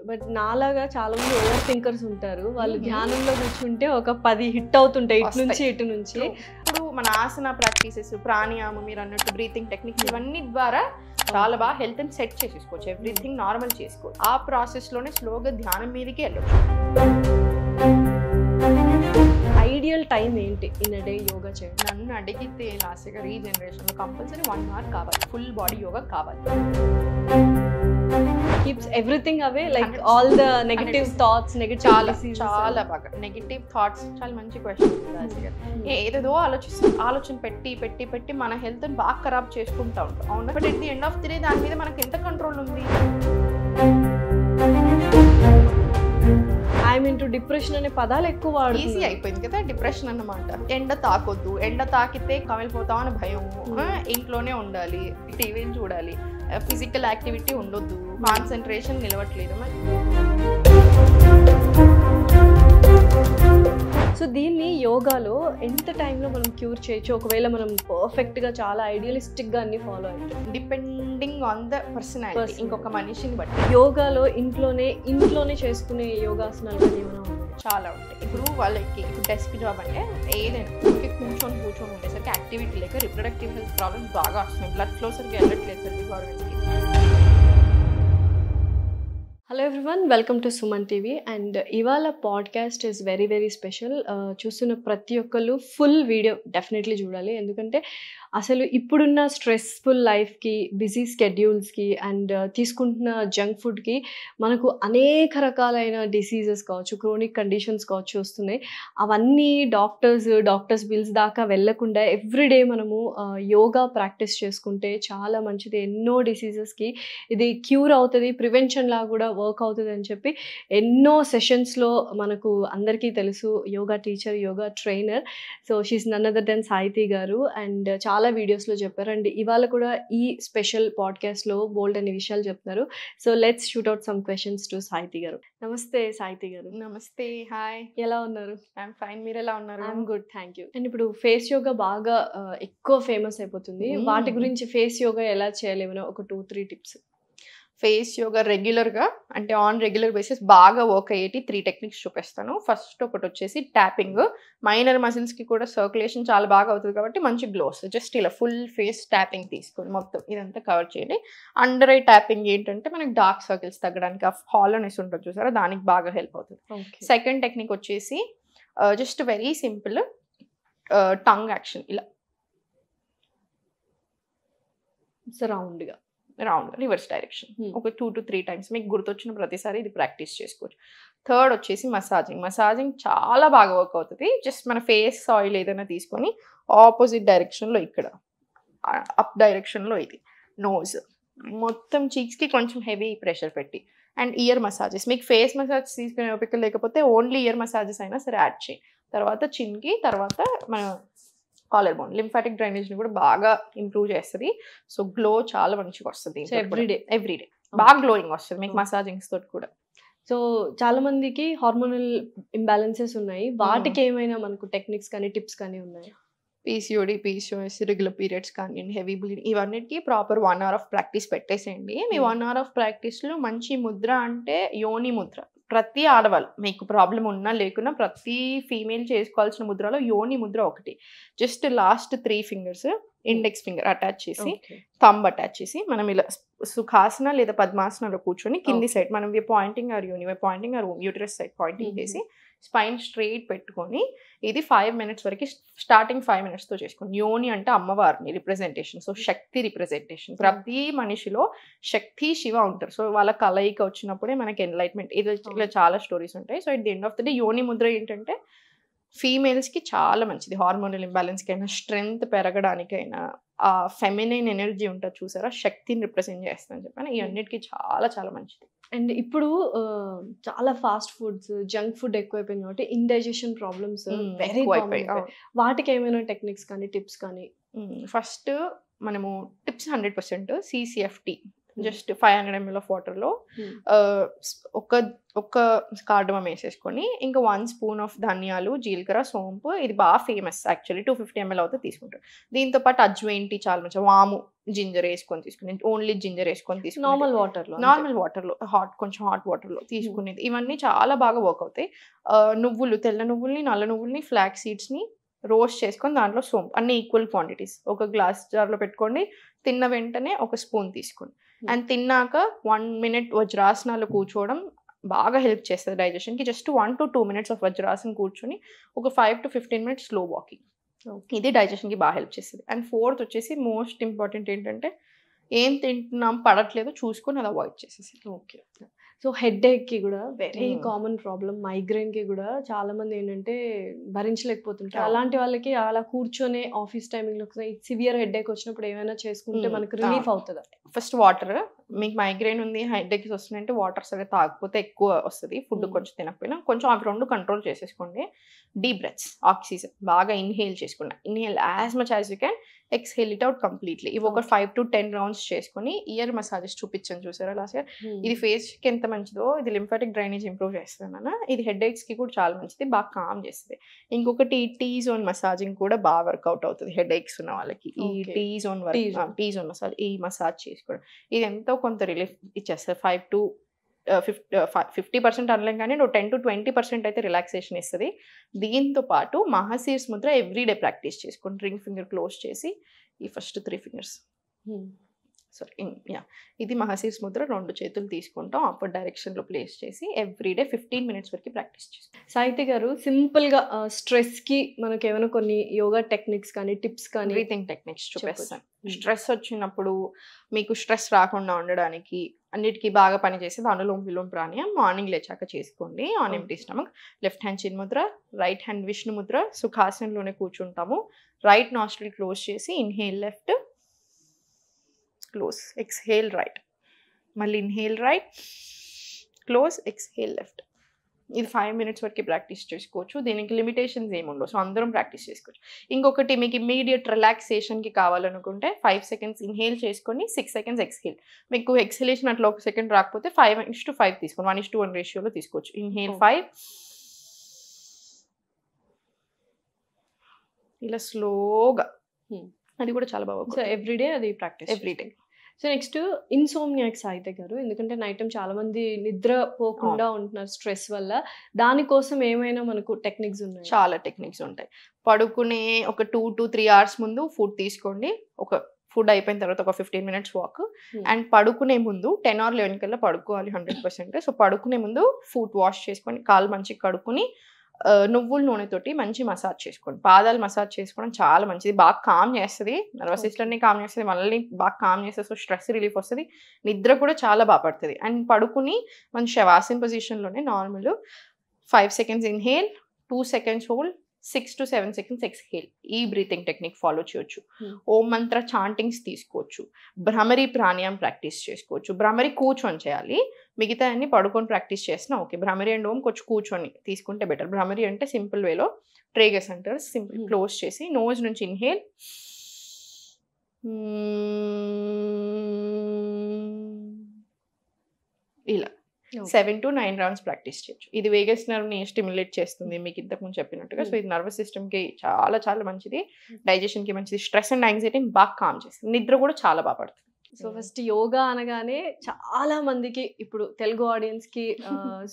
But నాలాగా చాలా మంది ఓవర్ థింకర్స్ ఉంటారు. వాళ్ళు ధ్యానంలో కూర్చుంటే ఒక 10 హిట్ అవుతుంటాయి ఇటు నుంచి ఇటు నుంచి. ఇప్పుడు మన ఆసన ప్రాక్టీసెస్, ప్రాణాయామం, మీరు అన్నట్టు బ్రీతింగ్ టెక్నిక్స్, ఇవన్నీ ద్వారా చాలా బాగా హెల్త్ ని సెట్ చేసేసుకోవచ్చు. ఎవ్రీథింగ్ నార్మల్ చేసుకోవచ్చు. ఆ ప్రాసెస్ లోనే స్లోగా ధ్యానం మీదకి వెళ్ళొచ్చు. ఐడియల్ టైం ఏంటి ఇన్ డే యోగా చేయడం? నన్ను అడిగితే లాస్ట్గా ఈ జనరేషన్లో కంపల్సరీ 1 hour కావాలి. ఫుల్ బాడీ యోగా కావాలి. Keeps everything away, like all the negative thoughts, negative చాలా బాగా నెగటివ్ థాట్స్. చాలా మంచి క్వశ్చన్. ఏదేదో ఆలోచన పెట్టి పెట్టి పెట్టి మన హెల్త్ ని బాగా ఖరాబ్ చేసుకుంటా ఉంటాం. అవునా? But at the end of the day దాని మీద మనకి ఎంత కంట్రోల్ ఉంది? ఐఎమ్ ఇంటూ డిప్రెషన్ అనే పదాలు ఎక్కువ వాడు. ఈజీ అయిపోయింది కదా డిప్రెషన్ అన్నమాట. ఎండ తాకొద్దు, ఎండ తాకితే కమిలిపోతాం అని భయం, ఇంట్లోనే ఉండాలి, టీవీని చూడాలి, ఫిజికల్ యాక్టివిటీ ఉండొద్దు, కాన్సన్ట్రేషన్ నిలవట్లేదు. సో దీన్ని యోగాలో ఎంత టైంలో మనం క్యూర్ చేయొచ్చు, ఒకవేళ మనం పర్ఫెక్ట్గా చాలా ఐడియలిస్టిక్గా అన్ని ఫాలో అయితే? డిపెండింగ్ ఆన్ ద పర్సనాలిటీ, ఇంకొక మనిషిని బట్టి. యోగాలో ఇంట్లోనే చేసుకునే యోగాసనాలు కానీ ఏమైనా ఉన్నాయి? చాలా ఉంటాయి. ఇప్పుడు వాళ్ళకి ఇప్పుడు డెస్క్ జాబ్ అంటే ఏదైనా కూర్చొని ఉండేసరికి యాక్టివిటీ లేక రిప్రొడక్టివ్ హెల్త్ ప్రాబ్లమ్స్ బాగా వస్తున్నాయి. బ్లడ్ ఫ్లో సరిగ్గా వెళ్ళట్లేదు గవర్నమెంట్కి. Hello everyone, welcome to Suman TV. And ఇవాళ podcast is very very special. చూస్తున్న ప్రతి ఒక్కళ్ళు ఫుల్ వీడియో డెఫినెట్లీ చూడాలి. ఎందుకంటే అసలు ఇప్పుడున్న స్ట్రెస్ఫుల్ లైఫ్కి, బిజీ స్కెడ్యూల్స్కి అండ్ తీసుకుంటున్న జంక్ ఫుడ్కి మనకు అనేక రకాలైన డిసీజెస్ కావచ్చు, క్రోనిక్ కండిషన్స్ కావచ్చు వస్తున్నాయి. అవన్నీ డాక్టర్స్ బిల్స్ దాకా వెళ్ళకుండా ఎవ్రీడే మనము యోగా ప్రాక్టీస్ చేసుకుంటే చాలా మంచిది. ఎన్నో డిసీజెస్కి ఇది క్యూర్ అవుతుంది, ప్రివెన్షన్ లాగా కూడా వర్క్ అవుతుంది అని చెప్పి ఎన్నో సెషన్స్లో మనకు అందరికీ తెలుసు. Yoga teacher, yoga trainer. So she's none other than Sahiti garu. And చాలా వీడియోస్లో చెప్పారు. అండ్ ఇవాళ కూడా ఈ స్పెషల్ పాడ్కాస్ట్లో బోల్డ్ అనే విషయాలు చెప్తున్నారు. So let's shoot out some questions to Sahiti garu. నమస్తే సాహితి గారు. నమస్తే, హాయ్. ఎలా ఉన్నారు? ఐఎమ్ ఫైన్, మీరు ఎలా ఉన్నారు? I'm good, thank you. And ఇప్పుడు ఫేస్ యోగా బాగా ఎక్కువ ఫేమస్ అయిపోతుంది. వాటి గురించి ఫేస్ యోగా ఎలా చేయాలి ఏమైనా ఒక 2-3 టిప్స్? ఫేస్ యోగా రెగ్యులర్గా అంటే ఆన్ రెగ్యులర్ బేసిస్ బాగా వర్క్ అయ్యేటి 3 టెక్నిక్స్ చూపిస్తాను. ఫస్ట్ ఒకటి వచ్చేసి ట్యాపింగ్. మైనర్ మసిల్స్కి కూడా సర్క్యులేషన్ చాలా బాగా అవుతుంది కాబట్టి మంచి గ్లో వస్తుంది. జస్ట్ ఇలా ఫుల్ ఫేస్ ట్యాపింగ్ తీసుకొని మొత్తం ఇదంతా కవర్ చేయండి. అండర్ ఐ ట్యాపింగ్ ఏంటంటే మనకి డార్క్ సర్కిల్స్ తగ్గడానికి, ఆ హాలోనెస్ ఉంటుంది చూసారా, దానికి బాగా హెల్ప్ అవుతుంది. సెకండ్ టెక్నిక్ వచ్చేసి just very simple tongue action. ఇలా రౌండ్ రివర్స్ డైరెక్షన్ ఒక 2 to 3 times మీకు గుర్తొచ్చిన ప్రతిసారి ఇది ప్రాక్టీస్ చేసుకోవచ్చు. థర్డ్ వచ్చేసి మసాజింగ్ చాలా బాగా వర్క్ అవుతుంది. జస్ట్ మన ఫేస్ ఆయిల్ ఏదైనా తీసుకొని ఆపోజిట్ డైరెక్షన్లో, ఇక్కడ అప్ డైరెక్షన్లో ఇది నోజ్ మొత్తం చీక్స్కి కొంచెం హెవీ ప్రెషర్ పెట్టి. అండ్ ఇయర్ మసాజెస్, మీకు ఫేస్ మసాజ్ తీసుకునే ఓపిక లేకపోతే ఓన్లీ ఇయర్ మసాజెస్ అయినా సరే యాడ్ చేయండి. తర్వాత చిన్కి, తర్వాత మన కాలర్ బోన్ లింఫాటిక్ డ్రైనేజ్ని కూడా బాగా ఇంప్రూవ్ చేస్తుంది. సో గ్లో చాలా మంచిగా వస్తుంది. ఎవ్రీడే బాగా గ్లోయింగ్ వస్తుంది మీకు మసాజింగ్స్ తోటి కూడా. సో చాలా మందికి హార్మోనల్ ఇంబ్యాలెన్సెస్ ఉన్నాయి. వాటికి ఏమైనా మనకు టెక్నిక్స్ కానీ టిప్స్ కానీ ఉన్నాయి? పీసీఓడి, పీసీఓఎస్, రెగ్యులర్ పీరియడ్స్ కానీ, హెవీ బ్లీడింగ్, ఇవన్నిటికీ ప్రాపర్ 1 hour ఆఫ్ ప్రాక్టీస్ పెట్టేసేయండి. మీ 1 hour ఆఫ్ ప్రాక్టీస్లో మంచి ముద్ర అంటే యోని ముద్ర. ప్రతి ఆడవాళ్ళు మీకు ప్రాబ్లం ఉన్నా లేకున్నా ప్రతి ఫీమేల్ చేసుకోవాల్సిన ముద్రలో యోని ముద్ర ఒకటి. Just last 3 fingers index finger attach చేసి, థంబ్ అటాచ్ చేసి, మనం ఇలా సుఖాసన లేదా పద్మాసనలో కూర్చొని కింది సైడ్ మనం పాయింటింగ్ ఆర్ యూని, pointing or uterus side pointing చేసి స్పైన్ స్ట్రైట్ పెట్టుకొని ఇది 5 minutes వరకు, స్టార్టింగ్ 5 minutesతో చేసుకోండి. యోని అంటే అమ్మవారిని రిప్రజెంటేషన్, సో శక్తి రిప్రజెంటేషన్. ప్రతి మనిషిలో శక్తి, శివ ఉంటారు. సో వాళ్ళ కలయిక వచ్చినప్పుడే మనకి ఎన్లైట్మెంట్. ఇలా చాలా స్టోరీస్ ఉంటాయి. So at the end of the day యోని ముద్ర ఏంటంటే ఫీమేల్స్కి చాలా మంచిది. హార్మోనల్ ఇంబ్యాలెన్స్కి అయినా, స్ట్రెంగ్త్ పెరగడానికైనా, ఆ ఫెమినైన్ ఎనర్జీ ఉంటుంది చూసారా, శక్తిని రిప్రజెంట్ చేస్తానని చెప్పాను. ఈ అన్నిటికీ చాలా చాలా మంచిది. అండ్ ఇప్పుడు చాలా ఫాస్ట్ ఫుడ్స్, జంక్ ఫుడ్ ఎక్కువైపోయింది కాబట్టి ఇండైజెషన్ ప్రాబ్లమ్స్ వెరీ కామన్. వాటికి ఏమైనా టెక్నిక్స్ కానీ టిప్స్ కానీ? ఫస్ట్ మనము tips 100% CCFT just 500 ml of వాటర్లో ఒక కార్డమం వేసేసుకొని ఇంకా 1 స్పూన్ ఆఫ్ ధనియాలు, జీలకర్ర, సోంపు. ఇది బాగా ఫేమస్ యాక్చువల్లీ. 250 ml అవుతే తీసుకుంటారు. దీంతో పాటు అజ్వైన్ టీ చాలా మంచిది. వాము, జింజర్ వేసుకొని తీసుకుని, ఓన్లీ జింజర్ వేసుకొని తీసుకుని నార్మల్ వాటర్లో కొంచెం హాట్ వాటర్లో తీసుకునేది. ఇవన్నీ చాలా బాగా వర్క్ అవుతాయి. నువ్వులు, తెల్ల నువ్వుల్ని, నల్ల నువ్వుల్ని, ఫ్లాక్ సీడ్స్ని రోస్ట్ చేసుకొని దాంట్లో సోంపు అన్ని ఈక్వల్ క్వాంటిటీస్ ఒక గ్లాస్ జార్లో పెట్టుకోండి. తిన్న వెంటనే ఒక స్పూన్ తీసుకోండి. అండ్ తిన్నాక 1 minute వజ్రాసనాలు కూర్చోవడం బాగా హెల్ప్ చేస్తుంది డైజెషన్కి. జస్ట్ 1 to 2 minutes ఆఫ్ వజ్రాసనం కూర్చొని ఒక 5 to 15 minutes స్లో వాకింగ్. ఇది డైజెషన్కి బాగా హెల్ప్ చేస్తుంది. అండ్ 4th వచ్చేసి మోస్ట్ ఇంపార్టెంట్ ఏంటంటే ఏం తింటున్నాం పడట్లేదు చూసుకొని అది అవాయిడ్ చేసేసి. ఓకే. సో హెడ్ఏక్కి కూడా వెరీ కామన్ ప్రాబ్లం. మైగ్రేన్కి కూడా చాలా మంది ఏంటంటే భరించలేకపోతుంటారు. అలాంటి వాళ్ళకి అలా కూర్చొని ఆఫీస్ టైమింగ్లో సివియర్ హెడ్ఏక్ వచ్చినప్పుడు ఏమైనా చేసుకుంటే మనకు రిలీఫ్ అవుతుందా? First water. మీకు మైగ్రేన్ ఉంది, హెడ్ఏక్ వస్తుందంటే వాటర్ సరే తాగకపోతే ఎక్కువ వస్తుంది. ఫుడ్ కొంచెం తినకపోయినా కొంచెం అవి 2 కంట్రోల్ చేసేసుకోండి. డీప్ బ్రెత్స్, ఆక్సిజన్ బాగా ఇన్హేల్ చేసుకోండి. Inhale as much as you can, exhale it out completely. ఇవి ఒక 5 to 10 rounds చేసుకొని ఇయర్ మసాజెస్ చూపించాను చూసారా లాస్ట్ ఇయర్. ఇది ఫేస్కి ఎంత మంచిదో, ఇది లింఫాటిక్ డ్రైనేజ్ ఇంప్రూవ్ చేస్తుంది. ఇది హెడ్ఏక్స్కి కూడా చాలా మంచిది, బాగా కామ్ చేస్తుంది. ఇంకొకటి టీ జోన్ మసాజింగ్ కూడా బాగా వర్కౌట్ అవుతుంది హెడ్ఏక్స్ ఉన్న వాళ్ళకి. ఈ టీ జోన్ మసాజ్, ఈ మసాజ్ చేసుకోవడం ఇది ఎంతో కొంత రిలీఫ్ ఇచ్చేస్తుంది. 5 to 50% అనలేం కానీ 10 to 20% అయితే రిలాక్సేషన్ ఇస్తుంది. దీంతో పాటు మహాశీర్స్ ముద్ర ఎవ్రీడే ప్రాక్టీస్ చేసుకోండి. రింగ్ ఫింగర్ క్లోజ్ చేసి ఈ ఫస్ట్ 3 fingers ఇది మహాశీర్స్ ముద్ర 2 చేతులు తీసుకుంటాం. అప్పర్ డైరెక్షన్లో ప్లేస్ చేసి ఎవ్రీడే 15 minutes వరకు ప్రాక్టీస్ చేస్తాం. సాహితి గారు, సింపుల్గా స్ట్రెస్కి మనకి ఏమైనా కొన్ని యోగా టెక్నిక్స్ కానీ టిప్స్ కానీ బ్రీతింగ్ టెక్నిక్స్ చూపిస్తాను. స్ట్రెస్ వచ్చినప్పుడు మీకు స్ట్రెస్ రాకుండా ఉండడానికి అన్నిటికీ బాగా పనిచేసేది అనులోమ విలోమ ప్రాణాయామం. మార్నింగ్ లేచాక చేసుకోండి on empty stomach. Left hand chin mudra, right hand Vishnu mudra. సుఖాసనంలోనే కూర్చుంటాము. రైట్ నాస్ట్రిల్ క్లోజ్ చేసి inhale left, close, exhale right, మళ్ళీ inhale right, close, exhale left. ఇది 5 minutes వరకు ప్రాక్టీస్ చేసుకోవచ్చు. దీనికి లిమిటేషన్స్ ఏముండవు. సో అందరం ప్రాక్టీస్ చేసుకోవచ్చు. ఇంకొకటి మీకు ఇమ్మీడియట్ రిలాక్సేషన్కి కావాలనుకుంటే 5 seconds ఇన్హేల్ చేసుకొని 6 seconds ఎక్స్హేల్. మీకు ఎక్స్హలేషన్ అట్లా 1 second రాకపోతే 5:5 తీసుకోండి. 1:1 రేషియోలో తీసుకోవచ్చు. ఇన్హేల్ 5, ఇలా స్లోగా. అది కూడా చాలా బాగా ఎవ్రీడే అది ప్రాక్టీస్ ఎవ్రీడే. సో నెక్స్ట్ ఇన్సోమ్నియాక్ సాహిత్య గారు, ఎందుకంటే నైట్ టైం చాలా మంది నిద్ర పోకుండా ఉంటున్నారు స్ట్రెస్ వల్ల. దానికోసం ఏమైనా మనకు టెక్నిక్స్ ఉన్నాయి? చాలా టెక్నిక్స్ ఉంటాయి. పడుకునే ఒక 2 to 3 hours ముందు ఫుడ్ తీసుకోండి. ఫుడ్ అయిపోయిన తర్వాత ఒక 15 minutes వాక్. అండ్ పడుకునే ముందు 10 or 11 కల్లా పడుకోవాలి 100%. సో పడుకునే ముందు ఫుడ్ వాష్ చేసుకొని కాళ్ళు మంచిగా కడుక్కొని నువ్వుల నూనెతోటి మంచి మసాజ్ చేసుకోండి. పాదాలు మసాజ్ చేసుకోవడం చాలా మంచిది. బాగా కామ్ చేస్తుంది, నర్వస్ సిస్టమ్ని కామ్ చేస్తుంది, మనల్ని బాగా కామ్ చేస్తుంది. సో స్ట్రెస్ రిలీఫ్ వస్తుంది, నిద్ర కూడా చాలా బాగా పడుతుంది. అండ్ పడుకుని మంచి శవాసన పొజిషన్లోనే normal 5 seconds inhale, 2 seconds hold, 6 to 7 seconds exhale. ఈ బ్రీతింగ్ టెక్నిక్ ఫాలో చేయొచ్చు. ఓం మంత్ర చాంటింగ్స్ తీసుకోవచ్చు. భ్రమరి ప్రాణాయామం ప్రాక్టీస్ చేసుకోవచ్చు. భ్రమరి కూర్చొని చేయాలి, మిగతా అన్ని పడుకొని ప్రాక్టీస్ చేసినా ఓకే. భ్రమరి అండ్ ఓం కొంచెం కూర్చొని తీసుకుంటే బెటర్. భ్రమరి అంటే సింపుల్ వేలో ట్రేగస్ అంటారు. సింపుల్ క్లోజ్ చేసి నోజ్ నుంచి ఇన్హేల్, ఇలా 7 to 9 rounds ప్రాక్టీస్ చేయొచ్చు. ఇది వేగస్ నర్వ్ని స్టిమ్యులేట్ చేస్తుంది మీకు ఇంతకుముందు చెప్పినట్టుగా. సో ఇది నర్వస్ సిస్టమ్కి చాలా చాలా మంచిది, డైజెషన్కి మంచిది, స్ట్రెస్ అండ్ యాంగ్జైటీని బాగా కామ్ చేస్తుంది, నిద్ర కూడా చాలా బాగా పడుతుంది. సో ఫస్ట్ యోగా అనగానే చాలా మందికి ఇప్పుడు తెలుగు ఆడియన్స్కి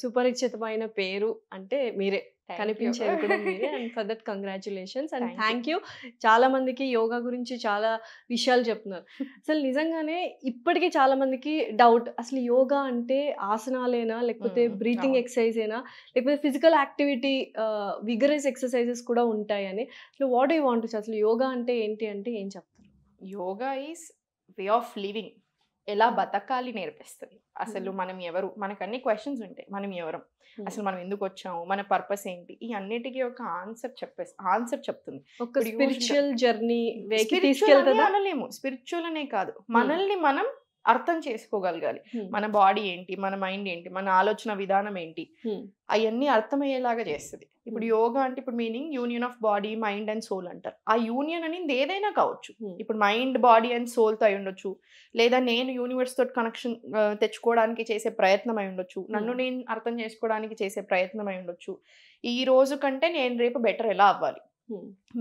సుపరిచితమైన పేరు అంటే మీరే, కనిపించేది కూడా మీరే. And for that congratulations and thank you. చాలా మందికి యోగా గురించి చాలా విషయాలు చెప్తున్నారు. అసలు నిజంగానే ఇప్పటికీ చాలా మందికి డౌట్, అసలు యోగా అంటే ఆసనాలేనా, లేకపోతే బ్రీతింగ్ ఎక్సర్సైజేనా, లేకపోతే ఫిజికల్ యాక్టివిటీ విగరస్ ఎక్సర్సైజెస్ కూడా ఉంటాయని. So what you want to అసలు యోగా అంటే ఏంటి అంటే ఏం చెప్తారు? Yoga is way of living. ఎలా బతకాలి నేర్పిస్తుంది. అసలు మనం ఎవరు, మనకు అన్ని క్వశ్చన్స్ ఉంటాయి. మనం ఎవరం, అసలు మనం ఎందుకు వచ్చాము, మన పర్పస్ ఏంటి, ఈ అన్నిటికీ ఒక ఆన్సర్ చెప్తుంది. ఒక స్పిరిచువల్ జర్నీ అనలేము, స్పిరిచువల్ అనే కాదు, మనల్ని మనం అర్థం చేసుకోగలగాలి. మన బాడీ ఏంటి, మన మైండ్ ఏంటి, మన ఆలోచన విధానం ఏంటి, అవన్నీ అర్థమయ్యేలాగా చేస్తుంది. ఇప్పుడు యోగా అంటే ఇప్పుడు meaning union of body, mind and soul అంటారు. ఆ యూనియన్ అనేది ఏదైనా కావచ్చు. ఇప్పుడు మైండ్, బాడీ అండ్ సోల్తో అయి ఉండొచ్చు, లేదా నేను యూనివర్స్ తోటి కనెక్షన్ తెచ్చుకోవడానికి చేసే ప్రయత్నం అయి ఉండొచ్చు, నన్ను నేను అర్థం చేసుకోవడానికి చేసే ప్రయత్నం అయి ఉండొచ్చు. ఈ రోజు కంటే నేను రేపు బెటర్ ఎలా అవ్వాలి,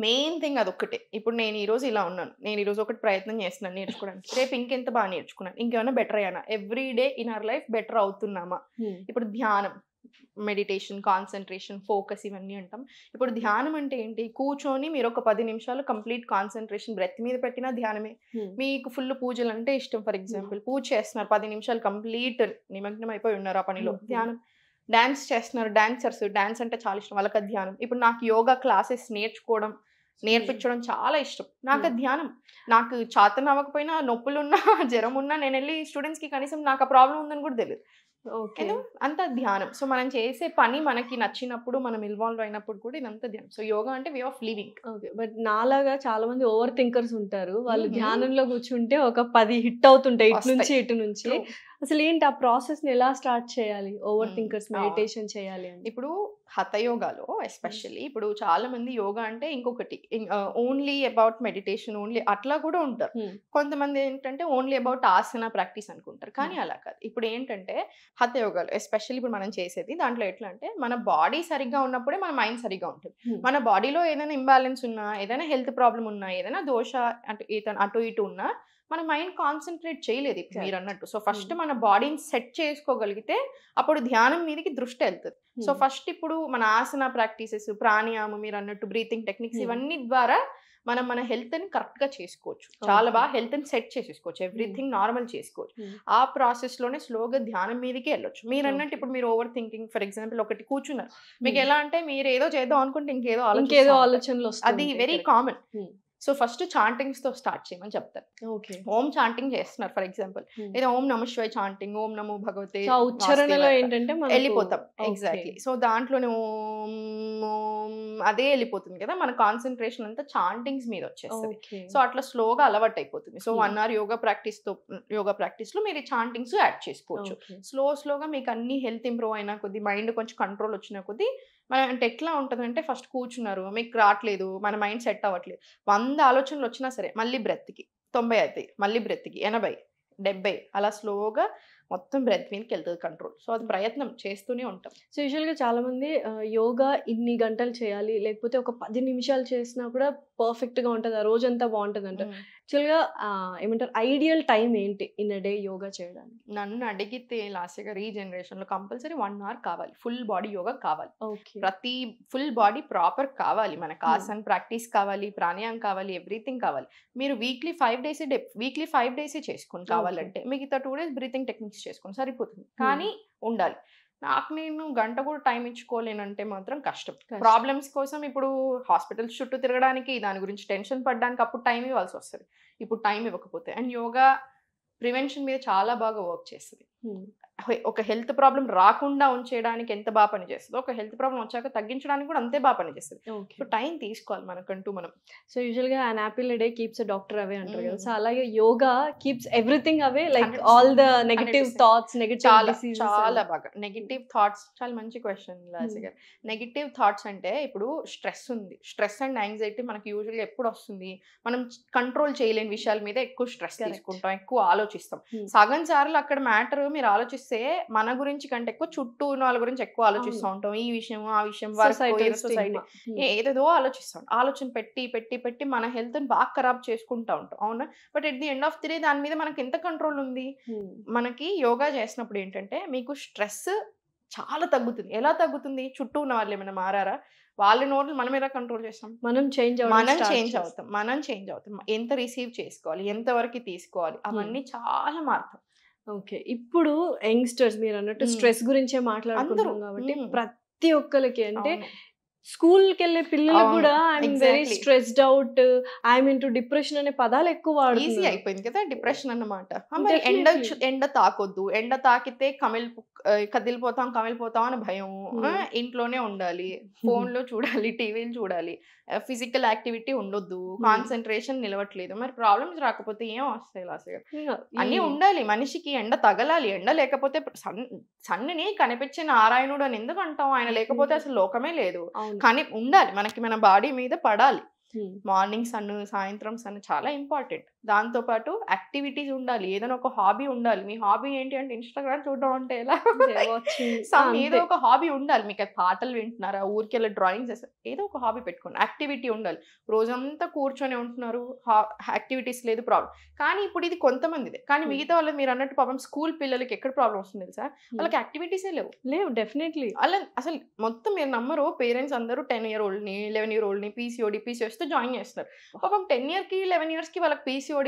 మెయిన్ థింగ్ అదొక్కటే. ఇప్పుడు నేను ఈరోజు ఇలా ఉన్నాను, నేను ఈరోజు ఒకటి ప్రయత్నం చేస్తున్నాను నేర్చుకోవడానికి, రేపు ఇంకెంత బాగా నేర్చుకున్నాను, ఇంకేమైనా బెటర్ అయ్యానా, every day in our life better అవుతున్నామా. ఇప్పుడు ధ్యానం, మెడిటేషన్, కాన్సన్ట్రేషన్, ఫోకస్ ఇవన్నీ అంటాం. ఇప్పుడు ధ్యానం అంటే ఏంటి, కూర్చొని మీరు ఒక 10 నిమిషాలు కంప్లీట్ కాన్సన్ట్రేషన్ బ్రెత్ మీద పెట్టినా ధ్యానమే. మీకు ఫుల్ పూజలు అంటే ఇష్టం, ఫర్ ఎగ్జాంపుల్ పూజ చేస్తున్నారు, 10 నిమిషాలు కంప్లీట్ నిమగ్నం అయిపోయి ఉన్నారు ఆ పనిలో, ధ్యానం. డాన్స్ చేస్తున్నారు, డాన్సర్స్, డాన్స్ అంటే చాలా ఇష్టం, వాళ్ళకి ధ్యానం. ఇప్పుడు నాకు యోగా క్లాసెస్ నేర్పించడం చాలా ఇష్టం, నాకు ధ్యానం. నాకు చేతన అవ్వకపోయినా, నొప్పులున్నా, జ్వరం ఉన్నా నేను వెళ్ళి స్టూడెంట్స్కి కనీసం నాకు ఆ ప్రాబ్లం ఉందని కూడా తెలియదు, అంత ధ్యానం. సో మనం చేసే పని మనకి నచ్చినప్పుడు, మనం ఇన్వాల్వ్ అయినప్పుడు కూడా ఇదంతా ధ్యానం. సో యోగా అంటే way of living. Okay, but నాలాగా చాలా మంది ఓవర్ థింకర్స్ ఉంటారు, వాళ్ళు ధ్యానంలో కూర్చుంటే ఒక 10 హిట్ అవుతుంటాయి ఇటు నుంచి ఇటు నుంచి. అసలు ఏంటి ఆ ప్రాసెస్ ని ఎలా స్టార్ట్ చేయాలి, ఓవర్ థింకర్స్ మెడిటేషన్ చేయాలి అంటే? ఇప్పుడు హఠయోగాలో ఎస్పెషల్లీ ఇప్పుడు చాలా మంది యోగా అంటే ఇంకొకటి ఓన్లీ అబౌట్ మెడిటేషన్ ఓన్లీ అట్లా కూడా ఉంటారు. కొంతమంది ఏంటంటే ఓన్లీ అబౌట్ ఆసన ప్రాక్టీస్ అనుకుంటారు, కానీ అలా కాదు. ఇప్పుడు ఏంటంటే హఠయోగాలు ఎస్పెషల్లీ ఇప్పుడు మనం చేసేది దాంట్లో ఎట్లా అంటే మన బాడీ సరిగ్గా ఉన్నప్పుడే మన మైండ్ సరిగ్గా ఉంటుంది. మన బాడీలో ఏదైనా ఇంబ్యాలెన్స్ ఉన్నా, ఏదైనా హెల్త్ ప్రాబ్లం ఉన్నా, ఏదైనా దోష అటు ఇటు ఉన్నా మన మైండ్ కాన్సన్ట్రేట్ చేయలేదు మీరు అన్నట్టు. సో ఫస్ట్ మన బాడీని సెట్ చేసుకోగలిగితే అప్పుడు ధ్యానం మీదకి దృష్టి వెళ్తుంది. సో ఫస్ట్ ఇప్పుడు మన ఆసన ప్రాక్టీసెస్, ప్రాణాయామం, మీరు అన్నట్టు బ్రీతింగ్ టెక్నిక్స్, ఇవన్నీ ద్వారా మనం మన హెల్త్ ని కరెక్ట్ గా చేసుకోవచ్చు, చాలా బాగా హెల్త్ ని సెట్ చేసేసుకోవచ్చు, ఎవ్రీథింగ్ నార్మల్ చేసుకోవచ్చు. ఆ ప్రాసెస్ లోనే స్లోగా ధ్యానం మీదకి వెళ్ళొచ్చు. మీరు అన్నట్టు ఇప్పుడు మీరు ఓవర్ థింకింగ్, ఫర్ ఎగ్జాంపుల్ ఒకటి కూర్చున్నారు, మీకు ఎలా అంటే మీరు ఏదో చేద్దాం అనుకుంటే ఇంకేదో ఆలోచనలు, అది very common. So first chantings తో స్టార్ట్ చేయమని చెప్తారు. ఓం చాంటింగ్ చేస్తున్నారు ఫర్ ఎగ్జాంపుల్, లేదా ఓం నమ శివాయ చాంటింగ్, ఓం నమో భగవతే, ఉచ్చారణలో ఏంటంటే వెళ్ళిపోతాం. ఎగ్జాక్ట్లీ. సో దాంట్లోనే ఓం ఓం అదే వెళ్ళిపోతుంది కదా, మన కాన్సన్ట్రేషన్ అంతా చాంటింగ్స్ మీద వచ్చేస్తుంది. సో అట్లా స్లోగా అలవాటు అయిపోతుంది. సో 1 hour యోగా ప్రాక్టీస్ లో మీరు చాంటింగ్స్ యాడ్ చేసుకోవచ్చు. స్లోగా మీకు అన్ని హెల్త్ ఇంప్రూవ్ అయినా కొద్ది, మైండ్ కొంచెం కంట్రోల్ వచ్చిన కొద్ది, మన అంటే ఎట్లా ఉంటుందంటే ఫస్ట్ కూర్చున్నారు, మీకు రావట్లేదు, మన మైండ్ సెట్ అవ్వట్లేదు, 100 ఆలోచనలు వచ్చినా సరే మళ్ళీ బ్రెత్కి 90 అవుతాయి, మళ్ళీ బ్రెత్కి 80, 70, అలా స్లోగా మొత్తం బ్రెత్ మీదకి వెళ్తుంది కంట్రోల్. సో అది ప్రయత్నం చేస్తూనే ఉంటాం. సో యూజువల్గా చాలా మంది యోగా ఇన్ని గంటలు చేయాలి, లేకపోతే ఒక 10 నిమిషాలు చేసినా కూడా పర్ఫెక్ట్ గా ఉంటుంది, ఆ రోజంతా బాగుంటుంది అంటారు. యాక్చువల్గా ఏమంటారు, ఐడియల్ టైం ఏంటి ఇన్ అ డే యోగా చేయడానికి? నన్ను అడిగితే లాస్ట్ గా ఈ జనరేషన్ లో కంపల్సరీ 1 hour కావాలి, ఫుల్ బాడీ యోగా కావాలి. ప్రతి ఫుల్ బాడీ ప్రాపర్ కావాలి, మనకు ఆసన్ ప్రాక్టీస్ కావాలి, ప్రాణాయామం కావాలి, ఎవ్రీథింగ్ కావాలి. మీరు వీక్లీ 5 days చేసుకుని కావాలంటే మిగతా 2 days బ్రీతింగ్ టెక్నిక్స్ చేసుకుని సరిపోతుంది, కానీ ఉండాలి. నేను గంట కూడా టైం ఇచ్చుకోలేనంటే మాత్రం కష్టం. ప్రాబ్లమ్స్ కోసం ఇప్పుడు హాస్పిటల్స్ చుట్టూ తిరగడానికి, దాని గురించి టెన్షన్ పడడానికి అప్పుడు టైం ఇవ్వాల్సి వస్తుంది, ఇప్పుడు టైం ఇవ్వకపోతే. అండ్ యోగా ప్రివెన్షన్ మీద చాలా బాగా వర్క్ చేస్తుంది. ఒక హెల్త్ ప్రాబ్లం రాకుండా ఉంచేయడానికి ఎంత బాగా పనిచేస్తుందో, ఒక హెల్త్ ప్రాబ్లం వచ్చాక తగ్గించడానికి కూడా అంతే బాగా పనిచేస్తుంది. సో టైం తీసుకోవాలి మనకంటూ మనం. సో యూజువల్ గా an apple a day keeps a doctor away అంటారు కదా, సో అలాగే yoga keeps everything away, like all the negative thoughts, చాలా బాగా నెగటివ్ థాట్స్. చాలా మంచి క్వశ్చన్ లాసి గారు. నెగటివ్ థాట్స్ అంటే ఇప్పుడు స్ట్రెస్ ఉంది, స్ట్రెస్ అండ్ యాంగ్జైటీ మనకి యూజువల్గా ఎప్పుడు వస్తుంది, మనం కంట్రోల్ చేయలేని విషయాల మీద ఎక్కువ స్ట్రెస్ తీసుకుంటాం, ఎక్కువ ఆలోచిస్తాం. సగం సార్లు అక్కడ మ్యాటర్ మీరు ఆలోచిస్తే మన గురించి కంటే ఎక్కువ చుట్టూ ఉన్న వాళ్ళ గురించి ఎక్కువ ఆలోచిస్తూ ఉంటాం. ఈ విషయం, ఆ విషయం, సొసైటీ, ఏదేదో ఆలోచిస్తాం. ఆలోచన పెట్టి పెట్టి పెట్టి మన హెల్త్ ని బాగా ఖరాబ్ చేసుకుంటా ఉంటాం, అవునా? But at the end of the day దాని మీద మనకి ఎంత కంట్రోల్ ఉంది? మనకి యోగా చేసినప్పుడు ఏంటంటే మీకు స్ట్రెస్ చాలా తగ్గుతుంది. ఎలా తగ్గుతుంది? చుట్టూ ఉన్న వాళ్ళు ఏమైనా మారారా? వాళ్ళ నోట్లు మనం ఎలా కంట్రోల్ చేస్తాం? మనం చేంజ్ అవుతాం. ఎంత రిసీవ్ చేసుకోవాలి, ఎంతవరకు తీసుకోవాలి, అవన్నీ చాలా మారుతాం. ఓకే, ఇప్పుడు యంగ్స్టర్స్ మీరు అన్నట్టు స్ట్రెస్ గురించే మాట్లాడుకుంటున్నాం కాబట్టి ప్రతి ఒక్కరికి అంటే స్కూల్కి వెళ్ళే పిల్లలు అవును, కూడా I'm very exactly. Stressed out, I'm into depression అనే పదాలు ఎక్కువ ఈజీ వాడుతున్నారు. అయిపోయింది కదా డిప్రెషన్ అన్నమాట. మరి ఎండ Definitely. ఎండ తాకొద్దు, ఎండ తాకితే కదిలిపోతాం కమిలిపోతాం అని భయం. ఇంట్లోనే ఉండాలి, ఫోన్లో చూడాలి, టీవీలు చూడాలి, ఫిజికల్ యాక్టివిటీ ఉండొద్దు, కాన్సన్ట్రేషన్ నిలవట్లేదు. మరి ప్రాబ్లమ్స్ రాకపోతే ఏం వస్తాయి లాస్ట్ గా? అన్నీ ఉండాలి మనిషికి. ఎండ తగలాలి, ఎండ లేకపోతే సన్నిని కనిపించే నారాయణుడు అని ఎందుకు అంటాం? ఆయన లేకపోతే అసలు లోకమే లేదు. కానీ ఉండాలి మనకి, మన బాడీ మీద పడాలి. మార్నింగ్ సన్, సాయంత్రం సన్ చాలా ఇంపార్టెంట్. దాంతో పాటు యాక్టివిటీస్ ఉండాలి, ఏదైనా ఒక హాబీ ఉండాలి. మీ హాబీ ఏంటి అంటే ఇన్స్టాగ్రామ్ చూడడం అంటే ఎలా? ఏదో ఒక హాబీ ఉండాలి మీకు. పాటలు వింటున్నారా, ఊరికెళ్ళి డ్రాయింగ్స్ వేస్తారు, ఏదో ఒక హాబీ పెట్టుకోండి. యాక్టివిటీ ఉండాలి. రోజంతా కూర్చొని ఉంటున్నారు, యాక్టివిటీస్ లేదు, ప్రాబ్లం. కానీ ఇప్పుడు ఇది కొంతమందిదే. కానీ మిగతా వాళ్ళు మీరు అన్నట్టు పాపం స్కూల్ పిల్లలకి ఎక్కడ ప్రాబ్లం వస్తుంది తెలుసా? వాళ్ళకి యాక్టివిటీసే లేవు. డెఫినెట్లీ. అలా అసలు మొత్తం మీరు నమ్మరు, పేరెంట్స్ అందరూ 10-year-oldని 11-year-oldని PCOS జాయిన్ చేస్తారు. పాపం 10 years కి 11 years కి వాళ్ళకి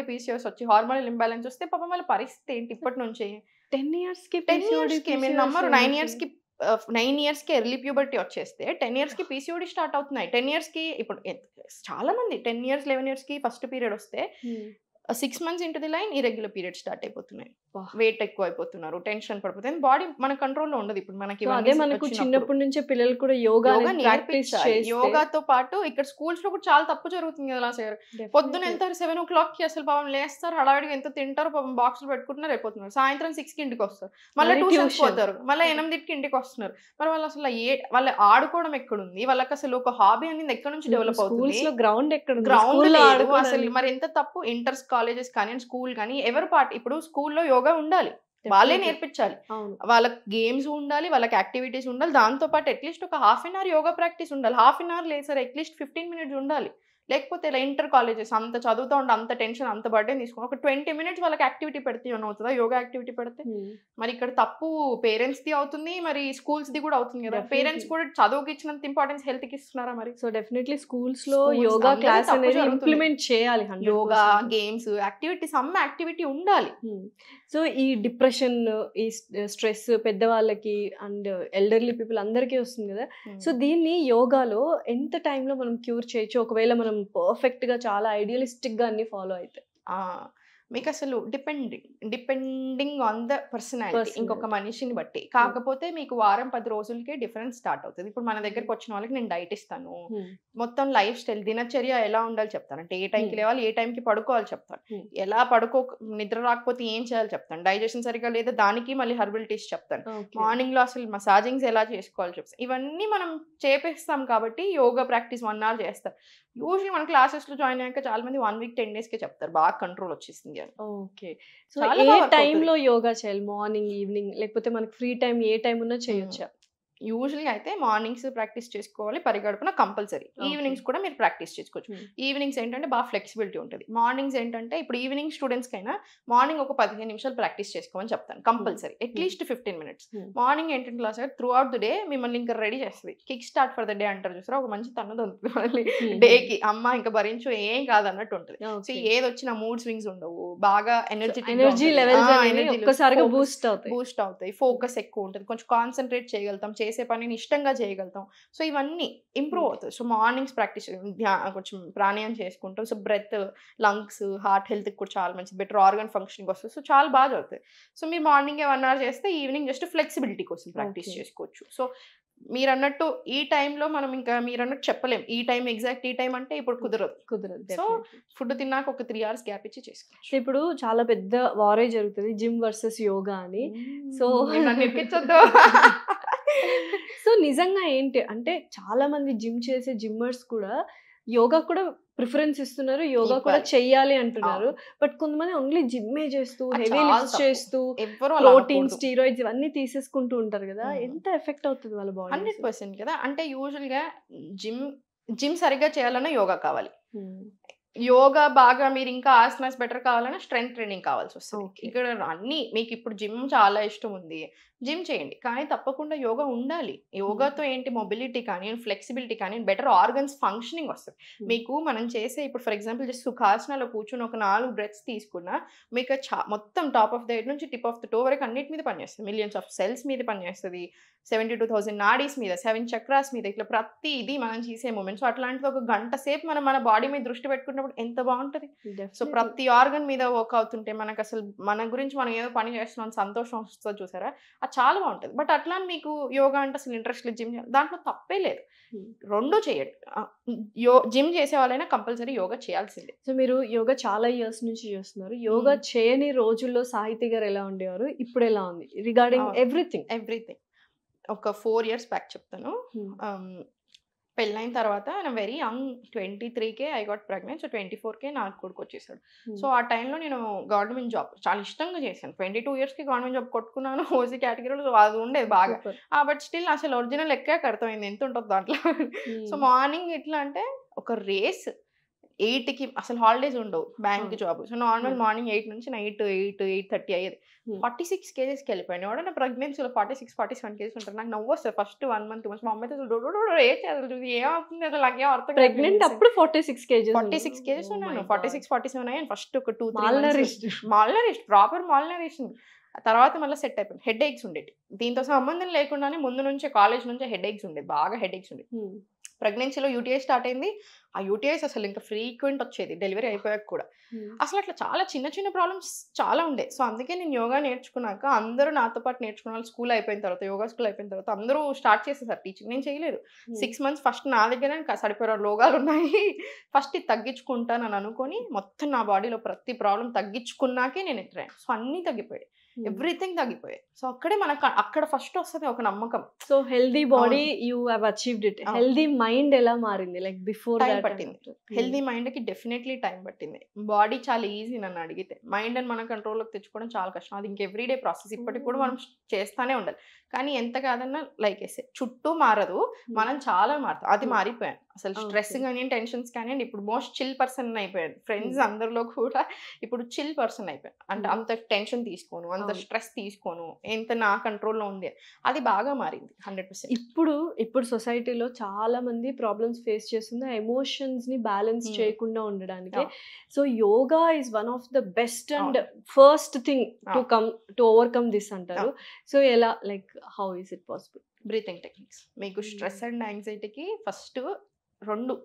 PCOS వచ్చి హార్మోనల్ ఇంబ్యాలెన్స్ వస్తే పాపం వాళ్ళ పరిస్థితి ఏంటి ఇప్పటి నుంచి? 10 years కి మీరు నమ్మరు, 9 years కి ఎర్లీ ప్యూబర్టీ వచ్చేస్తే 10 years కి PCOD స్టార్ట్ అవుతున్నాయి. 10 years కి ఇప్పుడు చాలా మంది 10 years 11 years కి ఫస్ట్ పీరియడ్ వస్తే 6 months into the line irregular period start అయిపోతున్నాయి. వెయిట్ ఎక్కువ అయిపోతున్నారు, టెన్షన్ పడిపోతుంది, బాడీ మన కంట్రోల్లో ఉండదు. ఇప్పుడు మనకి అదే మనకు చిన్నప్పటి నుంచే పిల్లలు కూడా యోగా నేర్పించాలి. యోగాతో పాటు ఇక్కడ స్కూల్స్ లో కూడా చాలా తప్పు జరుగుతుంది కదా సార్. పొద్దున వెళ్తారు 7 o'clock కి, అసలు పాపం లేస్తారు, హడావిడిగా ఎంత తింటారు, పాపం బాక్సులు పెట్టుకుంటున్నారు, అయిపోతున్నారు. సాయంత్రం 6 కి ఇంటికి వస్తారు, మళ్ళీ ట్యూషన్స్ పోతారు, మళ్ళీ 8కి ఇంటికి వస్తున్నారు. మరి వాళ్ళు అసలు వాళ్ళు ఆడుకోవడం ఎక్కడుంది? వాళ్ళకి అసలు ఒక హాబీ అనేది ఎక్కడ నుంచి డెవలప్ అవుతుంది? గ్రౌండ్ లేదు అసలు. మరి ఎంత తప్పు. ఇంటర్ కాలేజెస్ కానీ స్కూల్ కానీ ఎవరు ఇప్పుడు స్కూల్లో యోగా ఉండాలి, వాళ్ళే నేర్పించాలి. వాళ్ళకి గేమ్స్ ఉండాలి, వాళ్ళకి యాక్టివిటీస్ ఉండాలి. దాంతో పాటు అట్లీస్ట్ ఒక 1/2 hour యోగా ప్రాక్టీస్ ఉండాలి. 1/2 hour లేదు సార్, అట్లీస్ట్ 15 minutes ఉండాలి. లేకపోతే ఇలా ఇంటర్ కాలేజెస్ అంత చదువుతూ ఉంటే అంత టెన్షన్, అంత బర్డెన్ తీసుకుని ఒక 20 minutes వాళ్ళకి యాక్టివిటీ పెడితే ఏమైనా అవుతుందా? యోగా యాక్టివిటీ పెడితే. మరి ఇక్కడ తప్పు పేరెంట్స్ ది అవుతుంది, మరి స్కూల్స్ ది కూడా అవుతుంది కదా. పేరెంట్స్ కూడా చదువుకి ఇచ్చినంత ఇంపార్టెన్స్ హెల్త్ కి ఇస్తున్నారా? మరి సో డెఫినెట్లీ స్కూల్స్ లో యోగా క్లాస్ అనేది ఇంప్లిమెంట్ చేయాలి. Yoga, games, activities, some activity ఉండాలి. సో ఈ డిప్రెషన్, ఈ స్ట్రెస్ పెద్దవాళ్ళకి అండ్ ఎల్డర్లీ పీపుల్ అందరికీ వస్తుంది కదా. సో దీన్ని యోగాలో ఎంత టైంలో మనం క్యూర్ చేయొచ్చు, ఒకవేళ మనం పర్ఫెక్ట్ గా చాలా ఐడియలిస్టిక్ గా అన్ని ఫాలో అయితే? మీకు అసలు డిపెండింగ్ ఆన్ ద పర్సనాలిటీ, ఇంకొక మనిషిని బట్టి. కాకపోతే మీకు వారం 10 రోజులకే డిఫరెన్స్ స్టార్ట్ అవుతుంది. ఇప్పుడు మన దగ్గరకు వచ్చిన వాళ్ళకి నేను డైట్ ఇస్తాను, మొత్తం లైఫ్ స్టైల్, దినచర్య ఎలా ఉండాలి చెప్తాను. అంటే ఏ టైంకి లేవాలి, ఏ టైంకి పడుకోవాలి చెప్తాను, ఎలా నిద్ర రాకపోతే ఏం చేయాలి చెప్తాను, డైజెషన్ సరిగ్గా లేదా దానికి మళ్ళీ హెర్బల్ టీస్ చెప్తాను, మార్నింగ్ లో అసలు మసాజింగ్స్ ఎలా చేసుకోవాలి చెప్తాను. ఇవన్నీ మనం చేపిస్తాం కాబట్టి యోగా ప్రాక్టీస్ 1 hour చేస్తారు. యూజువల్లీ మన క్లాసెస్ లో జాయిన్ అయ్యాక చాలా మంది 1 week 10 days కే చెప్తారు బాగా కంట్రోల్ వచ్చేసింది అని. ఓకే. సో ఏ టైంలో యోగా చేయాలి? మార్నింగ్, ఈవినింగ్, లేకపోతే మనకి ఫ్రీ టైం ఏ టైం ఉన్నా చేయొచ్చా? యూజువల్లీ అయితే మార్నింగ్స్ ప్రాక్టీస్ చేసుకోవాలి, పరిగడుపున కంపల్సరీ. ఈవినింగ్స్ కూడా మీరు ప్రాక్టీస్ చేసుకోవచ్చు. ఈవినింగ్స్ ఏంటంటే బాగా ఫ్లెక్సిబిలిటీ ఉంటుంది. మార్నింగ్స్ ఏంటంటే ఇప్పుడు ఈవినింగ్ స్టూడెంట్స్కి అయినా మార్నింగ్ ఒక 15 నిమిషాలు ప్రాక్టీస్ చేసుకోమని చెప్తాను కంపల్సరీ, అట్లీస్ట్ 15 minutes. మార్నింగ్ ఏంటంటే class through out the day మిమ్మల్ని ఇంకా రెడీ చేస్తుంది. Kick start for the day అంటారు చూసారా, ఒక మంచి తన్నుది మళ్ళీ డేకి, అమ్మ ఇంకా భరించు ఏం కాదన్నట్టు ఉంటుంది. సో ఏది వచ్చినా మూడ్ స్వింగ్స్ ఉండవు, బాగా ఎనర్జీ లెవెల్స్ బూస్ట్ అవుతాయి, ఫోకస్ ఎక్కువ ఉంటుంది, కొంచెం కాన్సన్ట్రేట్ చేయగలుగుతాం, చేసే పనిని ఇష్టంగా చేయగలుగుతాం. సో ఇవన్నీ ఇంప్రూవ్ అవుతాయి. సో మార్నింగ్స్ ప్రాక్టీస్, కొంచెం ప్రాణాయామం చేసుకుంటాం. సో బ్రెత్, లంగ్స్, హార్ట్ హెల్త్కి కూడా చాలా మంచి, బెటర్ ఆర్గన్ ఫంక్షనింగ్ వస్తుంది. సో చాలా బాగా అవుతాయి. సో మీరు మార్నింగ్ 1 hour చేస్తే ఈవినింగ్ జస్ట్ ఫ్లెక్సిబిలిటీ కోసం ప్రాక్టీస్ చేసుకోవచ్చు. సో మీరు అన్నట్టు ఈ టైంలో మనం ఇంకా మీరు అన్నట్టు చెప్పలేం ఈ టైం ఎగ్జాక్ట్ ఈ టైం అంటే ఇప్పుడు కుదరదు. సో ఫుడ్ తిన్నాక ఒక 3 hours గ్యాప్ ఇచ్చి చేసుకోవచ్చు. ఇప్పుడు చాలా పెద్ద వారే జరుగుతుంది, జిమ్ వర్సెస్ యోగా అని. సో నేర్పించొద్దు. సో నిజంగా ఏంటి అంటే చాలా మంది జిమ్ చేసే జిమ్మర్స్ కూడా యోగా కూడా ప్రిఫరెన్స్ ఇస్తున్నారు, యోగా కూడా చెయ్యాలి అంటున్నారు. బట్ కొంతమంది ఓన్లీ జిమ్మే చేస్తూ, హెవీ లిఫ్ట్స్ చేస్తూ, ప్రోటీన్, స్టీరాయిడ్స్ ఇవన్నీ తీసేసుకుంటూ ఉంటారు కదా. ఎంత ఎఫెక్ట్ అవుతుంది వాళ్ళ బాడీ? 100% కదా. అంటే యూజువల్ గా జిమ్ సరిగ్గా చేయాలన్నా యోగా కావాలి. యోగా బాగా మీరు ఇంకా ఆసనాస్ బెటర్ కావాలన్నా స్ట్రెంగ్త్ ట్రైనింగ్ కావాల్సి వస్తుంది. ఓకే. ఇక్కడ అన్ని మీకు ఇప్పుడు జిమ్ చాలా ఇష్టం ఉంది, జిమ్ చేయండి. కానీ తప్పకుండా యోగా ఉండాలి. యోగాతో ఏంటి మొబిలిటీ కానీ, ఫ్లెక్సిబిలిటీ కానీ, బెటర్ ఆర్గన్స్ ఫంక్షనింగ్ వస్తది. మీకు మనం చేసే ఇప్పుడు ఫర్ ఎగ్జాంపుల్ జస్ట్ సుఖాసనాలో కూర్చొని ఒక 4 బ్రెత్స్ తీసుకున్నా మీకు మొత్తం టాప్ ఆఫ్ ద హెడ్ నుంచి టిప్ ఆఫ్ ద టో వరకు అన్నిటి మీద పనిచేస్తుంది. మిలియన్స్ ఆఫ్ సెల్స్ మీద పనిచేస్తుంది. 72,000 నాడీస్ మీద, 7 చక్రాస్ మీద, ఇట్లా ప్రతి ఇది మనం చేసే మూమెంట్. సో అట్లాంటిది ఒక గంట సేపు మనం మన బాడీ మీద దృష్టి పెట్టుకున్నప్పుడు ఎంత బాగుంటది. సో ప్రతి ఆర్గన్ మీద వర్క్ అవుతుంటే మనకు అసలు మన గురించి మనం ఏదో పని చేస్తున్నాం సంతోషం వస్తుంది చూసారా, అది చాలా బాగుంటుంది. బట్ అట్లా మీకు యోగా అంటే అసలు ఇంట్రెస్ట్ లేదు, జిమ్ దాంట్లో తప్పే లేదు, రెండు చేయండి. జిమ్ చేసే వాళ్ళైనా కంపల్సరీ యోగా చేయాల్సిందే. సో మీరు యోగా చాలా ఇయర్స్ నుంచి చేస్తున్నారు. యోగా చేయని రోజుల్లో సాహితీ గారు ఎలా ఉండేవారు, ఇప్పుడు ఎలా ఉంది రిగార్డింగ్ ఎవ్రీథింగ్? ఒక 4 years బ్యాక్ చెప్తాను. పెళ్ళైన తర్వాత నేను వెరీ యంగ్, 23కే ఐ గాట్ ప్రెగ్నెంట్. సో 24కే నాకు కొడుకు వచ్చేసాడు. సో ఆ టైంలో నేను గవర్నమెంట్ జాబ్ చాలా ఇష్టంగా చేశాను. 22 yearsకి గవర్నమెంట్ జాబ్ కొట్టుకున్నాను. ఓసీ కేటగిరీలో అది ఉండేది బాగా. బట్ స్టిల్ అసలు ఒరిజినల్ ఎక్కాక అర్థమైంది ఎంత ఉంటుంది దాంట్లో. సో మార్నింగ్ ఎట్లా అంటే ఒక రేస్, 8కి అసలు హాలిడేస్ ఉండవు, bank job. So normal morning 8 నుంచి నైట్ 8:30 అయ్యేది. 46 kgsకి వెళ్ళిపోయాను. ఎవడన్నా ప్రెగ్నెన్సీలో 46-47 kgs ఉంటారు. నాకు నవ్వు వస్తుంది ఫస్ట్ 1 month 2 months. మా అమ్మాయితో ఏమవుతుంది అసలు నాకేం అర్థం. ప్రెగ్నెంట్ అప్పుడు 46 kgs ఉన్నాను. 46-47 అయ్యాను ఫస్ట్ ఒక 2-3 మాల్నరిస్ట్, ప్రాపర్ మాల్నరిస్ట్. తర్వాత మళ్ళీ సెట్ అయిపోయింది. హెడ్ ఏక్స్ ఉండేవి, దీంతో సంబంధం లేకుండానే ముందు నుంచే కాలేజ్ నుంచే హెడ్ ఏక్స్ ఉండేది, బాగా హెడ్ ఏక్స్ ఉండేది. ప్రెగ్నెన్సీలో యూటీఐ స్టార్ట్ అయింది. ఆ యూటీఐస్ అసలు ఇంకా ఫ్రీక్వెంట్ వచ్చేది డెలివరీ అయిపోయాక కూడా. అసలు అట్లా చాలా చిన్న చిన్న ప్రాబ్లమ్స్ చాలా ఉండే. సో అందుకే నేను యోగా నేర్చుకున్నాక అందరూ నాతో పాటు నేర్చుకున్న వాళ్ళు స్కూల్ అయిపోయిన తర్వాత, యోగా స్కూల్ అయిపోయిన తర్వాత అందరూ స్టార్ట్ చేసేసారు టీచింగ్. నేను చేయలేదు. 6 months ఫస్ట్ నా దగ్గర సరిపోయే రోగాలు ఉన్నాయి, ఫస్ట్ ఇది తగ్గించుకుంటాను అని అనుకొని మొత్తం నా బాడీలో ప్రతి ప్రాబ్లం తగ్గించుకున్నాకే నేను ఎట్రాను. సో అన్నీ తగ్గిపోయాయి, ఎవ్రీథింగ్ తగ్గిపోయాయి. సో అక్కడే మనకు అక్కడ ఫస్ట్ వస్తుంది ఒక నమ్మకం. So healthy body you have achieved it. Healthy mind ఎలా మారింది? లైక్ బిఫోర్ టైం పట్టింది. హెల్దీ మైండ్ కి డెఫినెట్లీ టైం పట్టింది. బాడీ చాలా ఈజీ నన్ను అడిగితే, మైండ్ అని మన కంట్రోల్లోకి తెచ్చుకోవడం చాలా కష్టం. అది ఇంక ఎవ్రీడే ప్రాసెస్, ఇప్పటికి కూడా మనం చేస్తానే ఉండాలి. కానీ ఎంత కాదన్నా లైక్ వేసే చుట్టూ మారదు, మనం చాలా మారుతాం. అది మారిపోయాను అసలు. స్ట్రెస్ కానీ టెన్షన్స్ కానీ ఇప్పుడు మోస్ట్ చిల్ పర్సన్ అయిపోయాను. ఫ్రెండ్స్ అందరిలో కూడా ఇప్పుడు చిల్ పర్సన్ అయిపోయాను. అంటే అంత టెన్షన్ తీసుకోను, అంత స్ట్రెస్ తీసుకోను, ఎంత నా కంట్రోల్లో ఉంది, అది బాగా మారింది 100%. ఇప్పుడు సొసైటీలో చాలా మంది ప్రాబ్లమ్స్ ఫేస్ చేస్తుంది ఎమోషన్స్ ని బ్యాలెన్స్ చేయకుండా ఉండడానికి. So yoga is one of the best and first thing to overcome this అంటారు. సో ఎలా, like how is it possible? Breathing techniques. మీకు స్ట్రెస్ అండ్ యాంగ్జైటీకి ఫస్ట్ 2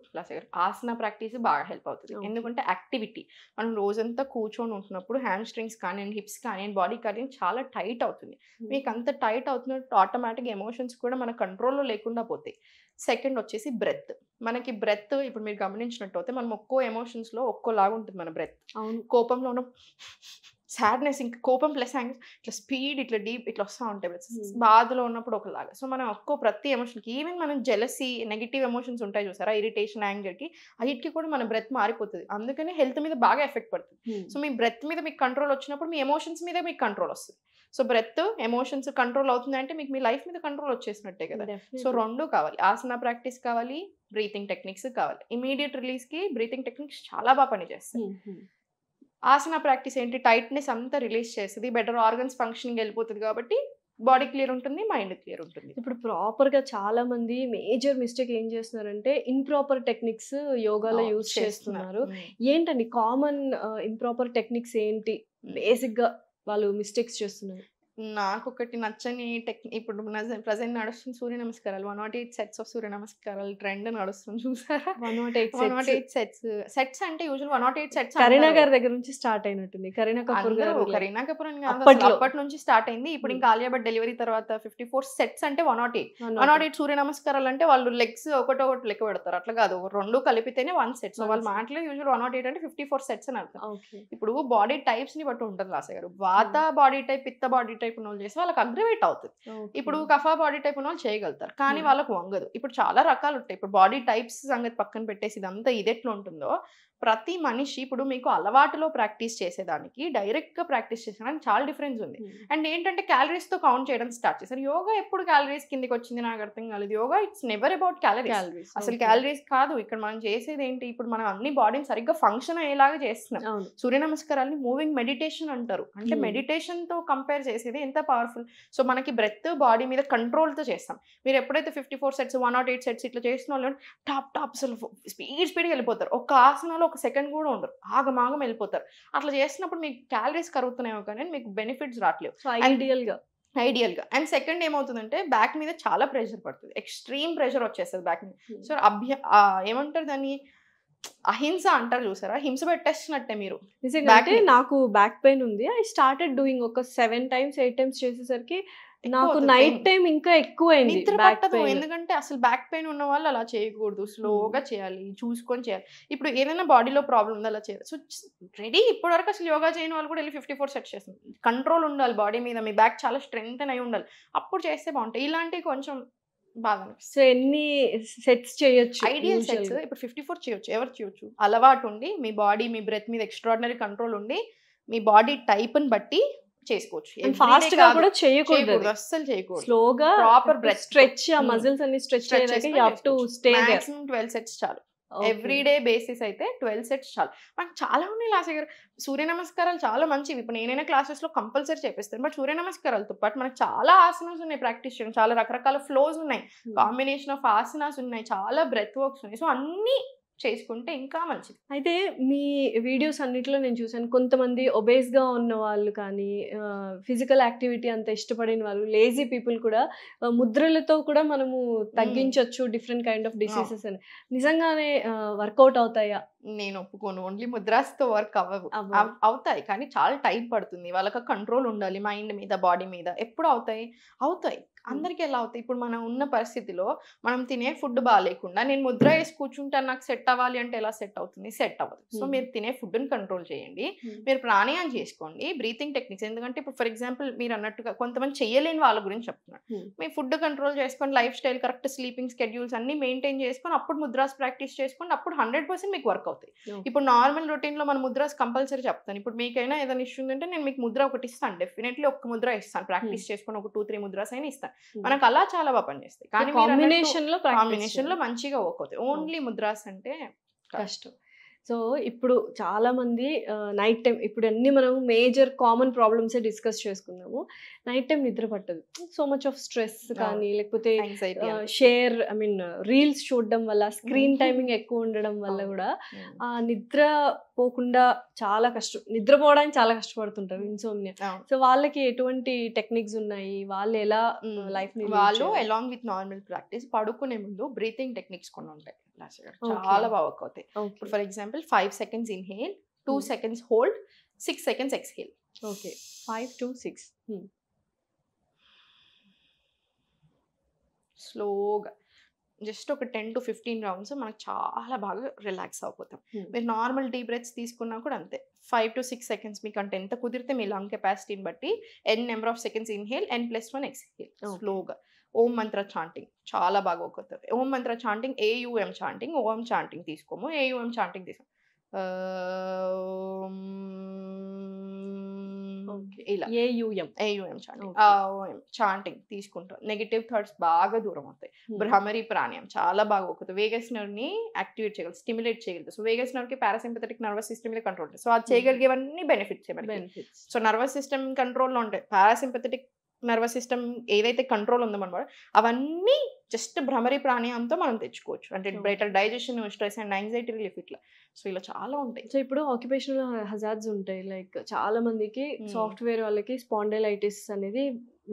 ఆసన ప్రాక్టీస్ బాగా హెల్ప్ అవుతుంది. ఎందుకంటే యాక్టివిటీ, మనం రోజంతా కూర్చొని ఉంటున్నప్పుడు హ్యామ్ స్ట్రింగ్స్ కానీ హిప్స్ కానీ బాడీ కానీ చాలా టైట్ అవుతుంది. మీకు అంత టైట్ అవుతున్నట్టు ఆటోమేటిక్గా ఎమోషన్స్ కూడా మన కంట్రోల్లో లేకుండా పోతాయి. సెకండ్ వచ్చేసి బ్రెత్. మనకి బ్రెత్ ఇప్పుడు మీరు గమనించినట్టు అయితే మనం ఒక్కో ఎమోషన్స్లో ఒక్కోలాగా ఉంటుంది మన బ్రెత్. కోపంలో ఉన్న సాడ్నెస్, ఇంకా కోపం ప్లస్ యాంగ్స్ ఇట్లా స్పీడ్ ఇట్లా డీప్ ఇట్లా వస్తూ ఉంటాయి. బాధలో ఉన్నప్పుడు ఒకలాగా. సో మనం ప్రతి ఎమోషన్కి, ఈవెన్ మనం జెలసీ నెగిటివ్ ఎమోషన్స్ ఉంటాయి చూసారా, ఇరిటేషన్, యాంగర్కి, అన్నిటికీ కూడా మన బ్రెత్ మారిపోతుంది. అందుకని హెల్త్ మీద బాగా ఎఫెక్ట్ పడుతుంది. సో మీ బ్రెత్ మీద మీకు కంట్రోల్ వచ్చినప్పుడు మీ ఎమోషన్స్ మీద మీకు కంట్రోల్ వస్తుంది. సో బ్రెత్, ఎమోషన్స్ కంట్రోల్ అవుతుంది అంటే మీకు మీ లైఫ్ మీద కంట్రోల్ వచ్చేసినట్టే కదా. సో 2 కావాలి, ఆసన ప్రాక్టీస్ కావాలి, బ్రీతింగ్ టెక్నిక్స్ కావాలి. ఇమీడియట్ రిలీజ్కి బ్రీతింగ్ టెక్నిక్స్ చాలా బాగా పనిచేస్తాయి. ఆసన ప్రాక్టీస్ ఏంటి, టైట్నెస్ అంతా రిలీజ్ చేస్తుంది, బెటర్ ఆర్గన్స్ ఫంక్షనింగ్ వెళ్ళిపోతుంది కాబట్టి బాడీ క్లియర్ ఉంటుంది, మైండ్ క్లియర్ ఉంటుంది. ఇప్పుడు ప్రాపర్గా చాలా మంది మేజర్ మిస్టేక్ ఏం చేస్తున్నారంటే ఇంప్రాపర్ టెక్నిక్స్ యోగాలో యూజ్ చేస్తున్నారు. ఏంటండి కామన్ ఇంప్రాపర్ టెక్నిక్స్ ఏంటి బేసిక్గా వాళ్ళు మిస్టేక్స్ చేస్తున్నారు? నాకు ఒకటి నచ్చని ఇప్పుడు ప్రజెంట్ నడుస్తుంది సూర్య నమస్కారాలు, 108 సెట్స్ ఆఫ్ సూర్య నమస్కారాలు ట్రెండ్ నడుస్తుంది చూసారా. 108 సెట్స్ అంటే యూజువల్ 108 సెట్స్ కరీనా గారి దగ్గర నుంచి స్టార్ట్ అయినట్టుంది. కరీనా కపూర్ అప్పటి నుంచి స్టార్ట్ అయింది. ఇప్పుడు ఇంకా ఆలియా భట్ డెలివరీ తర్వాత 54 సెట్స్ అంటే 108 సూర్య నమస్కారాలు అంటే వాళ్ళు లెగ్స్ ఒకటొకటి లెక్క పెడతారు. అట్లా కాదు, 2 కలిపితేనే 1 సెట్. సో వాళ్ళు మాటలు యూజువల్ 108 అంటే 54 సెట్స్ అని అర్థం. ఇప్పుడు బాడీ టైప్స్ ని బట్టి ఉంటుంది లాస గారు. వాత బాడీ టైప్, పిత్త బాడీ టైప్ ఉన్న వాళ్ళు చేసి వాళ్ళకి అగ్రివేట్ అవుతుంది. ఇప్పుడు కఫా బాడీ టైప్ ఉన్న వాళ్ళు చేయగలుగుతారు, కానీ వాళ్ళకు వంగదు. ఇప్పుడు చాలా రకాలు ఉంటాయి. ఇప్పుడు బాడీ టైప్స్ సంగతి పక్కన పెట్టేసి ఇదంతా ఇది ఎట్లా ఉంటుందో, ప్రతి మనిషి ఇప్పుడు మీకు అలవాటులో ప్రాక్టీస్ చేసేదానికి డైరెక్ట్గా ప్రాక్టీస్ చేసేదానికి చాలా డిఫరెన్స్ ఉంది. అండ్ ఏంటంటే క్యాలరీస్తో కౌంట్ చేయడం స్టార్ట్ చేశారు. యోగా ఎప్పుడు క్యాలరీస్ కిందకి వచ్చింది నాకు అర్థం కాలేదు. Yoga it's never about calories. అసలు క్యాలరీస్ కాదు. ఇక్కడ మనం చేసేది ఏంటి, ఇప్పుడు మనం అన్ని బాడీని సరిగ్గా ఫంక్షన్ అయ్యేలాగా చేస్తున్నాం. సూర్య నమస్కారాన్ని మూవింగ్ మెడిటేషన్ అంటారు. అంటే మెడిటేషన్తో కంపేర్ చేసేది ఎంత పవర్ఫుల్. సో మనకి బ్రెత్ బాడీ మీద కంట్రోల్తో చేస్తాం. మీరు ఎప్పుడైతే 54 సెట్స్ 108 సెట్స్ ఇట్లా చేసిన వాళ్ళు టాప్ అసలు స్పీడ్గా వెళ్ళిపోతారు. ఒక ఆసనాలు ఒక సెకండ్ కూడా ఉండరు, ఆగమాగం వెళ్ళిపోతారు. అట్లా చేసినప్పుడు మీకు క్యాలరీస్ కరుగుతున్నాయో కానీ మీకు బెనిఫిట్స్ రావట్లేవు ఐడియల్గా. అండ్ సెకండ్ ఏమవుతుందంటే బ్యాక్ మీద చాలా ప్రెషర్ పడుతుంది, ఎక్స్ట్రీమ్ ప్రెషర్ వచ్చేస్తుంది బ్యాక్ మీద. సో ఏమంటారు దాన్ని, అహింస అంటారు చూసారా, హింస పెట్టేస్తున్నట్టే మీరు. నిజంగా నాకు బ్యాక్ పెయిన్ ఉంది. ఐ స్టార్టెడ్ డూయింగ్ ఒక 7 times 8 times చేసేసరికి నాకు నైట్ టైం ఇంకా ఎక్కువైంది నిద్ర పట్టదు. ఎందుకంటే అసలు బ్యాక్ పెయిన్ ఉన్న వాళ్ళు అలా చేయకూడదు, స్లోగా చేయాలి, చూసుకొని చేయాలి. ఇప్పుడు ఏదైనా బాడీలో ప్రాబ్లం ఉంది అలా చేయాలి. సో రెడీ ఇప్పటి వరకు అసలు యోగా చేయని వాళ్ళు కూడా వెళ్ళి 54 సెట్స్ చేస్తుంది. కంట్రోల్ ఉండాలి బాడీ మీద, మీ బ్యాక్ చాలా స్ట్రెంగ్త్ అయి ఉండాలి, అప్పుడు చేస్తే బాగుంటాయి. ఇలాంటివి కొంచెం బాగా అనిపిస్తుంది. సో ఎన్ని సెట్స్ చేయొచ్చు? ఐడియల్ సెట్స్ ఇప్పుడు 54 చేయొచ్చు, ఎవరు చేయొచ్చు. అలవాటు ఉండి మీ బాడీ మీ బ్రెత్ మీద ఎక్స్ట్రాడినరీ కంట్రోల్ ఉండి మీ బాడీ టైప్ని బట్టి చేసుకోవచ్చు. ఫాస్ట్ గా కూడా చేయకూడదు, అస్సలు చేయకూడదు. స్లోగా ప్రాపర్ బ్రెత్ స్ట్రెచ్, ఆ మజిల్స్ అన్ని స్ట్రెచ్ చేయడానికి you have to stay there. Maximum 12 sets చాలు. ఎవ్రీడే బేసిస్ అయితే 12 సెట్స్ చాలు. మనకు చాలా ఉన్నాయి లాస్ట్ దగ్గర. సూర్య నమస్కారాలు చాలా మంచివి. ఇప్పుడు నేనైనా క్లాసెస్ లో కంపల్సరీ చేపిస్తాను. బట్ సూర్య నమస్కారాలతో పాటు మనకు చాలా ఆసనాస్ ఉన్నాయి ప్రాక్టీస్ చేయడం, చాలా రకరకాల ఫ్లోస్ ఉన్నాయి, కాంబినేషన్ ఆఫ్ ఆసనాస్ ఉన్నాయి, చాలా బ్రెత్ వర్క్స్ ఉన్నాయి. సో అన్ని చేసుకుంటే ఇంకా మంచిది. అయితే మీ వీడియోస్ అన్నిట్లో నేను చూసాను, కొంతమంది ఒబేస్గా ఉన్న వాళ్ళు కానీ, ఫిజికల్ యాక్టివిటీ అంత ఇష్టపడిన వాళ్ళు, లేజీ పీపుల్ కూడా ముద్రలతో కూడా మనము తగ్గించవచ్చు డిఫరెంట్ కైండ్ ఆఫ్ డిసీజెస్ అని. నిజంగానే వర్కౌట్ అవుతాయా? నేను ఒప్పుకోను. ఓన్లీ ముద్రాస్తో వర్క్ అవ్వవు. అవుతాయి కానీ చాలా టైం పడుతుంది. వాళ్ళకి కంట్రోల్ ఉండాలి మైండ్ మీద, బాడీ మీద. ఎప్పుడు అవుతాయి అందరికీ ఎలా అవుతాయి. ఇప్పుడు మనం ఉన్న పరిస్థితిలో మనం తినే ఫుడ్ బాగాలేకుండా నేను ముద్ర వేసి కూర్చుంటాను నాకు సెట్ అవ్వాలి అంటే ఎలా సెట్ అవుతుంది? సెట్ అవ్వదు. సో మీరు తినే ఫుడ్ని కంట్రోల్ చేయండి, మీరు ప్రాణాయామం చేసుకోండి, బ్రీతింగ్ టెక్నిక్స్. ఎందుకంటే ఇప్పుడు ఫర్ ఎగ్జాంపుల్ మీరు అన్నట్టుగా కొంతమంది చేయలేని వాళ్ళ గురించి చెప్తున్నాను. మీ ఫుడ్ కంట్రోల్ చేసుకొని, life style correct, sleeping schedules అన్ని మెయింటైన్ చేసుకొని అప్పుడు ముద్రాస్ ప్రాక్టీస్ చేసుకోండి. అప్పుడు 100% మీకు వర్క్ అవుతాయి. ఇప్పుడు నార్మల్ రొటీన్ లో మన ముద్రాస్ కంపల్సరీ చెప్తాను. ఇప్పుడు మీకైనా ఏదైనా ఇష్యూ ఉందంటే నేను మీకు ముద్ర ఒకటి ఇస్తాను, డెఫినెట్లీ ఒక ముద్ర ఇస్తాను, ప్రాక్టీస్ చేసుకొని ఒక 2-3 ముద్రాస్ అయినా ఇస్తాను. మనకు అలా చాలా బాగా పనిచేస్తాయి. కానీ కాంబినేషన్ లో మంచిగా వర్క్ అవుతాయి. ఓన్లీ ముద్రాస్ అంటే కష్టం. సో ఇప్పుడు చాలా మంది నైట్ టైం, ఇప్పుడు అన్ని మనం మేజర్ కామన్ ప్రాబ్లమ్సే డిస్కస్ చేసుకున్నాము. నైట్ టైం నిద్ర పట్టదు, సో మచ్ ఆఫ్ స్ట్రెస్ కానీ, లేకపోతే రీల్స్ చూడడం వల్ల, స్క్రీన్ టైమింగ్ ఎక్కువ ఉండడం వల్ల కూడా నిద్ర పోకుండా చాలా కష్టం, నిద్రపోవడానికి చాలా కష్టపడుతుంటారు, ఇన్సోమ్నియా. సో వాళ్ళకి ఎటువంటి టెక్నిక్స్ ఉన్నాయి, వాళ్ళు ఎలా లైఫ్ ని? వాళ్ళు అలాంగ్ విత్ నార్మల్ ప్రాక్టీస్ పడుకునే ముందు బ్రీతింగ్ టెక్నిక్స్ కొన్ని ఉంటాయి, చాలా బాగా వర్క్ అవుతాయి. For example 5 seconds inhale, 2 seconds hold, 6 seconds exhale. Okay, 5 to 6 స్లోగా జస్ట్ ఒక 10 to 15 రౌండ్స్ మనకు చాలా బాగా రిలాక్స్ అయిపోతాం. మీరు నార్మల్ డీప్ బ్రెత్స్ తీసుకున్నా కూడా అంతే, 5 to 6 seconds మీకు అంటే ఎంత కుదిరితే మీ లంగ్ కెపాసిటీని బట్టి n number of seconds inhale, n+1 exhale. స్లోగా ఓం మంత్ర చాంటింగ్ చాలా బాగా అవుతుంది. ఓం మంత్ర చాంటింగ్, AUM చాంటింగ్, ఓం చాంటింగ్ తీసుకోము, AUM చాంటింగ్ తీసుకోము. ఇలా AUM చాంటింగ్ తీసుకుంటాం. నెగిటివ్ థాట్స్ బాగా దూరం అవుతాయి. భ్రమరి ప్రాణాయామం చాలా బాగా అవుతుంది. వేగస్ నర్వ్ ని యాక్టివేట్ చేయగలదు, స్టిమ్యులేట్ చేయగలదు. సో వేగస్ నర్వ్ కి పారాసింపథెటిక్ నర్వస్ సిస్టమ్ మీద కంట్రోల్ ఉంటుంది. సో అది చేయగలిగేవన్నీ బెనిఫిట్స్. సో నర్వస్ సిస్టమ్ కంట్రోల్లో ఉంటాయి. పారాసింపథెటిక్ నర్వస్ సిస్టమ్ ఏదైతే కంట్రోల్ ఉందో మనమాట, అవన్నీ జస్ట్ భ్రమరి ప్రాణాయామంతో మనం తెచ్చుకోవచ్చు. అంటే better digestion, stress and anxiety relief ఇట్లా. సో ఇలా చాలా ఉంటాయి. సో ఇప్పుడు ఆక్యుపేషనల్ హజార్డ్స్ ఉంటాయి, లైక్ చాలా మందికి సాఫ్ట్వేర్ వాళ్ళకి స్పాండైలైటిస్ అనేది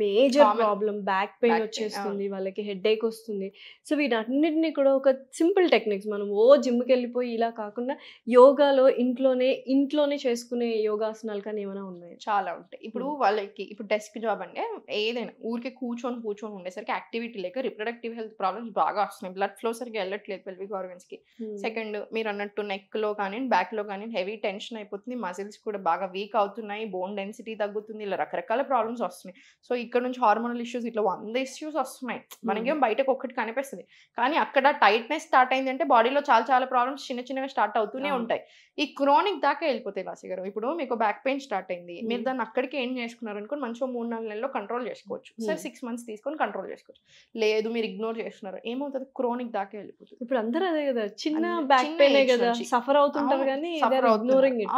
మేజర్ ప్రాబ్లం, బ్యాక్ పెయిన్ వచ్చేస్తుంది, వాళ్ళకి హెడేక్ వస్తుంది. సో వీటన్నిటిని కూడా ఒక సింపుల్ టెక్నిక్స్, మనం జిమ్కి వెళ్ళిపోయి ఇలా కాకుండా యోగాలో ఇంట్లోనే చేసుకునే యోగాసనాలు కానీ ఏమైనా ఉన్నాయి? చాలా ఉంటాయి. ఇప్పుడు వాళ్ళకి ఇప్పుడు డెస్క్ జాబ్ అంటే ఏదైనా ఊరికే కూర్చొని ఉండేసరికి యాక్టివిటీ లేక రిప్రొడక్టివ్ హెల్త్ ప్రాబ్లమ్స్ బాగా వస్తున్నాయి. బ్లడ్ ఫ్లో సరిగ్గా వెళ్ళట్లేదు పెల్విక్ ఆర్గన్స్ కి. సెకండ్ మీరు అన్నట్టు నెక్ లో కానీ, బ్యాక్ లో కానీ హెవీ టెన్షన్ అయిపోతుంది, మజిల్స్ కూడా బాగా వీక్ అవుతున్నాయి, బోన్ డెన్సిటీ తగ్గుతుంది, ఇలా రకరకాల ప్రాబ్లమ్స్ వస్తున్నాయి. సో ఇక్కడ నుంచి హార్మోనల్ ఇష్యూస్ ఇట్లా 100 ఇష్యూస్ వస్తున్నాయి. మనకేం బయటకు ఒక్కటి కనిపిస్తుంది, కానీ అక్కడ టైట్నెస్ స్టార్ట్ అయిందంటే బాడీలో చాలా చాలా ప్రాబ్లమ్స్ చిన్న చిన్నగా స్టార్ట్ అవుతూనే ఉంటాయి. ఈ క్రోనిక్ దాకా వెళ్ళిపోతాయి లాసి గారు. ఇప్పుడు మీకు బ్యాక్ పెయిన్ స్టార్ట్ అయింది, మీరు దాన్ని అక్కడికి ఏం చేసుకున్నారు అనుకోని మంచిగా 3-4 నెలల్లో కంట్రోల్ చేసుకోవచ్చు. సరే 6 months తీసుకొని కంట్రోల్ చేసుకోవచ్చు. లేదు మీరు ఇగ్నోర్ చేస్తున్నారు, ఏమవుతుంది, క్రోనిక్ దాకా వెళ్ళిపోతుంది. ఇప్పుడు అందరూ అదే కదా, చిన్న బ్యాక్ పెయిన్ కదా సఫర్ అవుతుంటారు, కానీ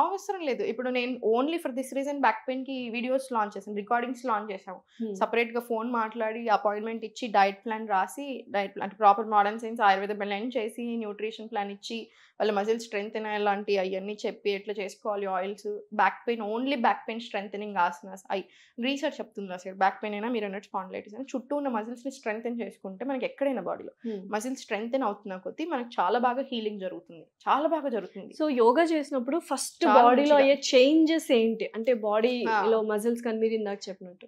అవసరం లేదు. ఇప్పుడు నేను only for this reason back pain కి వీడియోస్ లాంచ్ చేసాను, రికార్డింగ్స్ లాంచ్ చేసాము. సపరేట్ గా ఫోన్ మాట్లాడి అపాయింట్మెంట్ ఇచ్చి డైట్ ప్లాన్ రాసి, డైట్ ప్లాన్ అంటే proper modern science Ayurveda blend చేసి న్యూట్రిషన్ ప్లాన్ ఇచ్చి వాళ్ళ మజిల్ స్ట్రెంగ్ లాంటి అవన్నీ చెప్పి ఎట్లా చేసుకోవాలి oils. Back pain only back pain strength asanas research చెప్తుంది అసలు. బ్యాక్ పెయిన్ అయినా మీరు అన్నట్టు స్పాండిలైటిస్ అయినా చుట్టూ ఉన్న మజిల్స్ ని స్ట్రెంగ్ చేసుకుంటే మనకి ఎక్కడైనా బాడీలో మజిల్ స్ట్రెంగ్ అవుతున్న కొద్దీ మనకి చాలా బాగా హీలింగ్ జరుగుతుంది, చాలా బాగా జరుగుతుంది. సో యోగా చేసినప్పుడు ఫస్ట్ బాడీలో అయ్యే చేంజెస్ ఏంటి అంటే బాడీలో మజిల్స్ కానీ మీరు ఇందాక చెప్పినట్టు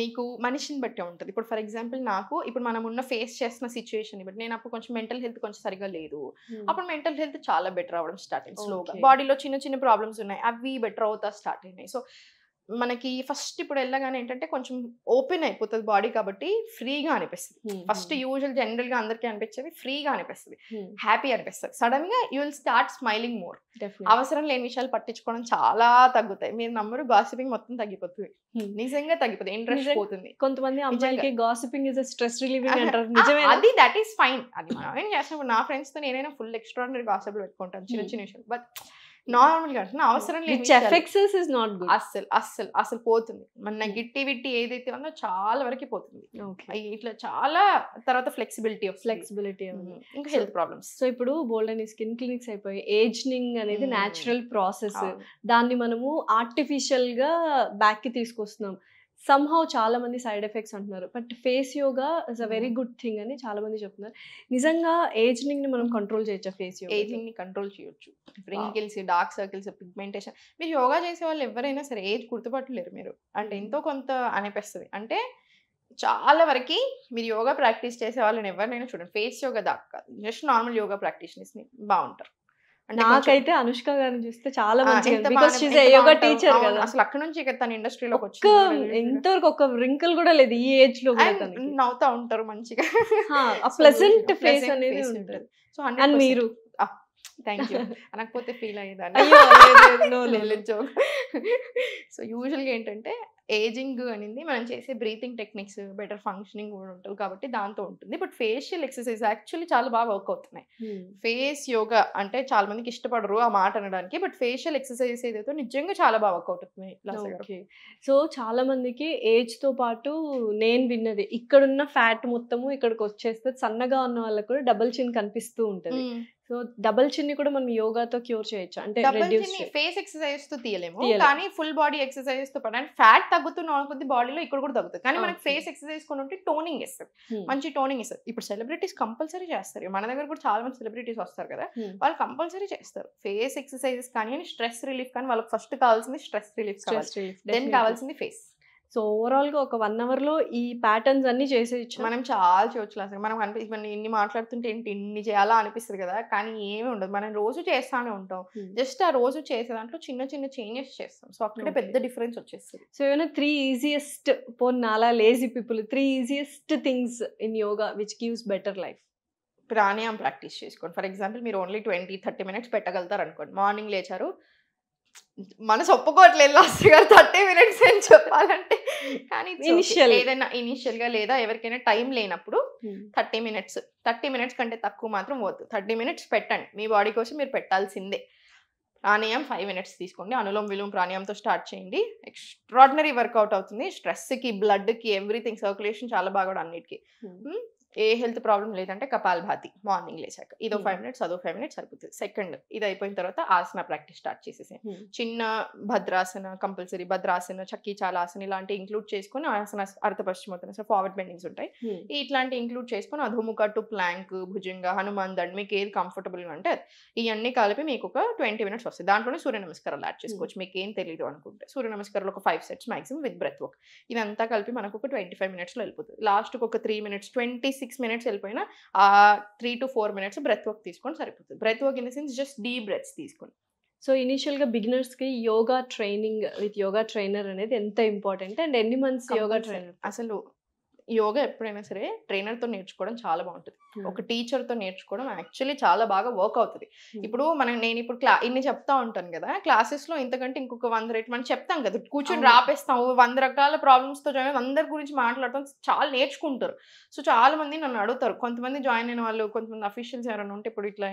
మీకు మనిషిని బట్టి ఉంటుంది. ఇప్పుడు ఫర్ ఎగ్జాంపుల్ నాకు ఇప్పుడు మనం ఉన్న ఫేస్ చేస్తున్న సిచ్యువేషన్ బట్టి నేను అప్పుడు కొంచెం మెంటల్ హెల్త్ కొంచెం సరిగా లేదు, అప్పుడు మెంటల్ హెల్త్ చాలా బెటర్ అవ్వడం స్టార్ట్ అయింది స్లోగా. బాడీలో చిన్న చిన్న ప్రాబ్లమ్స్ ఉన్నాయి, అవి బెటర్ అవుతా స్టార్ట్ అయినాయి. సో మనకి ఫస్ట్ ఇప్పుడు వెళ్ళగానే ఏంటంటే కొంచెం ఓపెన్ అయిపోతుంది బాడీ, కాబట్టి ఫ్రీగా అనిపిస్తుంది. ఫస్ట్ యూజువల్ జనరల్ గా అందరికీ అనిపించేది ఫ్రీగా అనిపిస్తుంది, హ్యాపీ అనిపిస్తుంది. సడన్ గా you will start smiling more. అవసరం లేని విషయాలు పట్టించుకోవడం చాలా తగ్గుతాయి. మీరు నమ్మరు, గాసిపింగ్ మొత్తం తగ్గిపోతుంది, నిజంగా తగ్గిపోతుంది, ఇంట్రెస్ట్ పోతుంది. కొంతమంది అమ్మాయిలకి గాసిపింగ్ ఇస్ స్ట్రెస్ రిలీవింగ్ అంటారు, అది దట్ ఈస్ ఫైన్. అది మనం ఏం చేస్తాం, నా ఫ్రెండ్స్ తో నేనైనా ఫుల్ ఎక్స్ట్రాడినరీ గాసిప్లు పెట్టుకుంటాను చిన్న చిన్న విషయాలు. బట్ నార్మల్ గా అవసరం లేదు, అసలు పోతుంది. మన నెగిటివిటీ ఏదైతే ఉందో చాలా వరకు పోతుంది. ఇట్లా చాలా తర్వాత ఫ్లెక్సిబిలిటీ ఇంకా హెల్త్ ప్రాబ్లమ్స్. సో ఇప్పుడు బోల్డ్ అని స్కిన్ క్లినిక్స్ అయిపోయి ఏజింగ్ అనేది న్యాచురల్ ప్రాసెస్, దాన్ని మనము ఆర్టిఫిషియల్ గా బ్యాక్ కి తీసుకొస్తున్నాం. సమ్హౌ చాలా మంది సైడ్ ఎఫెక్ట్స్ అంటున్నారు, but face yoga is a very good thing అని చాలా మంది చెప్తున్నారు. నిజంగా ఏజింగ్ ని మనం కంట్రోల్ చేయొచ్చా? ఫేస్ యోగా ఏజింగ్ ని కంట్రోల్ చేయొచ్చు. Wrinkles, dark circles, pigmentation. మీరు యోగా చేసే వాళ్ళు ఎవరైనా సరే ఏజ్ గుర్తుపట్టలేరు మీరు, అంటే ఎంతో కొంత అనిపిస్తుంది. అంటే చాలా వరకు మీరు యోగా ప్రాక్టీస్ చేసే వాళ్ళని ఎవరినైనా చూడండి, ఫేస్ యోగా దాకా జస్ట్ నార్మల్ యోగా ప్రాక్టీషనర్స్ ని బాగుంటారు. నాకైతే అనుష్క గారిని చూస్తే చాలా మంచిగా, యోగా టీచర్ కదా, అసలు అక్కడ నుంచి తన ఇండస్ట్రీలోకి వచ్చి ఇంతవరకు ఒక రింకిల్ కూడా లేదు ఈ ఏజ్ లో. నవ్వుతా ఉంటారు మంచిగా, ప్లెజెంట్ ఫేస్ అనేది ఉంటుంది. సో అండ్ మీరు థ్యాంక్ యూ అనకపోతే ఫీల్ అయ్యేదాన్ని. సో యూజువల్గా ఏంటంటే ఏజింగ్ అనేది మనం చేసే బ్రీతింగ్ టెక్నిక్స్, బెటర్ ఫంక్షనింగ్ కూడా ఉంటుంది కాబట్టి దాంతో ఉంటుంది. బట్ ఫేషియల్ ఎక్సర్సైజ్ యాక్చువల్లీ చాలా బాగా వర్క్ అవుతున్నాయి. ఫేస్ యోగా అంటే చాలా మందికి ఇష్టపడరు ఆ మాట అనడానికి, బట్ ఫేషియల్ ఎక్సర్సైజ్ ఏదైతే నిజంగా చాలా బాగా వర్క్ అవుతుంది. సో చాలా మందికి ఏజ్ తో పాటు నేను విన్నది, ఇక్కడున్న ఫ్యాట్ మొత్తము ఇక్కడికి వచ్చేస్తే సన్నగా ఉన్న వాళ్ళకి కూడా డబుల్ చిన్ కనిపిస్తూ ఉంటుంది. సో డబుల్ చిన్ని కూడా మనం యోగాతో క్యూర్ చేయొచ్చు అంటే ఫేస్ ఎక్సర్సైజ్ తో తీయలేము, కానీ ఫుల్ బాడీ ఎక్సర్సైజ్ తో పాటు ఫ్యాట్ తగ్గుతున్న కొద్ది బాడీలో ఇక్కడ కూడా తగ్గుతుంది. కానీ మనకి ఫేస్ ఎక్సర్సైజ్ కొని ఉంటే టోనింగ్ ఇస్తుంది, మంచి టోనింగ్ ఇస్తుంది. ఇప్పుడు సెలబ్రిటీస్ కంపల్సరీ చేస్తారు, మన దగ్గర కూడా చాలా మంది సెలబ్రిటీస్ వస్తారు కదా, వాళ్ళు కంపల్సరీ చేస్తారు ఫేస్ ఎక్సర్సైజెస్ కానీ స్ట్రెస్ రిలీఫ్ కానీ. వాళ్ళకి ఫస్ట్ కావాల్సింది స్ట్రెస్ రిలీఫ్ కావాలి, దెన్ కావాల్సింది ఫేస్. సో ఓవరాల్ గా ఒక 1 hour లో ఈ ప్యాటర్న్స్ అన్ని చేసేయచ్చు. మనం చాలా చేయొచ్చు అసలు. మనం అనిపిస్తుంది ఇన్ని మాట్లాడుతుంటే ఏంటి ఇన్ని చేయాలా అనిపిస్తుంది కదా, కానీ ఏమి ఉండదు. మనం రోజు చేస్తానే ఉంటాం, జస్ట్ ఆ రోజు చేసే దాంట్లో చిన్న చిన్న చేంజెస్ చేస్తాం. సో అక్కడే పెద్ద డిఫరెన్స్ వచ్చేస్తుంది. సో ఏమైనా 3 ఈజియెస్ట్ నాలా lazy people 3 easiest things in yoga which gives better life? ప్రాణాయామం ప్రాక్టీస్ చేసుకోండి. ఫర్ ఎగ్జాంపుల్ మీరు ఓన్లీ 20-30 minutes పెట్టగలుగుతారు అనుకోండి. మార్నింగ్ లేచారు, మనసు ఒప్పుకోవట్లేదు లాస్ట్ గారు 30 minutes అని చెప్పాలంటే, కానీ ఏదైనా ఇనిషియల్ గా లేదా ఎవరికైనా టైం లేనప్పుడు 30 minutes కంటే తక్కువ మాత్రం వద్దు. 30 minutes పెట్టండి, మీ బాడీ కోసం మీరు పెట్టాల్సిందే. ప్రాణాయామం 5 minutes తీసుకోండి, అనులోమ్ విలోమ్ ప్రాణాయామంతో స్టార్ట్ చేయండి. ఎక్స్ట్రాడినరీ వర్కౌట్ అవుతుంది. స్ట్రెస్కి, బ్లడ్కి, ఎవ్రీథింగ్, సర్క్యులేషన్ చాలా బాగా అన్నిటికీ. ఏ హెల్త్ ప్రాబ్లం లేదంటే కపాలభాతి మార్నింగ్ లేచాక ఇదో 5 minutes, అదో 5 minutes సరిపోతుంది. సెకండ్ ఇది అయిపోయిన తర్వాత ఆసన ప్రాక్టీస్ స్టార్ట్ చేసేసాయి. చిన్న భద్రాసన, కంపల్సరీ భద్రాసన, చక్కీ చాలాసన ఇలాంటి ఇంక్లూడ్ చేసుకుని ఆసన, అర్ధ పశ్చిమోత్తన, ఫార్వర్డ్ బెండింగ్స్ ఉంటాయి, ఇట్లాంటి ఇంక్లూడ్ చేసుకుని అధోముఖ టు ప్లాంక్, భుజంగ, హనుమాన్ దండ్, మీకు ఏది కంఫర్టబుల్ అంటే ఇవన్నీ కలిపి మీకు ఒక 20 minutes వస్తాయి. దాంట్లోనే సూర్య నమస్కారాలు యాడ్ చేసుకోవచ్చు, మీకు ఏం తెలియదు అనుకుంటే. సూర్య నమస్కారాలు ఒక 5 sets maximum with breath work. ఇదంతా కలిపి మనకు ఒక 25 minutes లో వెళ్ళిపోతుంది. లాస్ట్కి ఒక 3 minutes, 26 minutes వెళ్ళిపోయినా ఆ 3 to 4 minutes బ్రెత్ వర్క్ తీసుకొని సరిపోతుంది. Breath work in the sense just deep breaths తీసుకోండి. సో ఇనిషియల్గా బిగినర్స్కి yoga training with yoga trainer అనేది ఎంత ఇంపార్టెంట్ అండ్ ఎన్ని మంత్స్ యోగా ట్రైనర్? అసలు యోగా ఎప్పుడైనా సరే ట్రైనర్తో నేర్చుకోవడం చాలా బాగుంటుంది. ఒక టీచర్తో నేర్చుకోవడం యాక్చువల్లీ చాలా బాగా వర్క్ అవుతుంది. ఇప్పుడు నేను ఇప్పుడు ఇన్ని చెప్తా ఉంటాను కదా, క్లాసెస్లో ఇంతకంటే ఇంకొక 100 రేట్ మనం చెప్తాం కదా, కూర్చొని రాపేస్తాం 100 రకాల ప్రాబ్లమ్స్తో జాయిన్ అందరి గురించి మాట్లాడతాం, చాలా నేర్చుకుంటారు. సో చాలా మంది నన్ను అడుగుతారు, కొంతమంది జాయిన్ అయిన వాళ్ళు, కొంతమంది అఫీషియల్స్ ఎవరైనా ఉంటే ఇప్పుడు ఇట్లా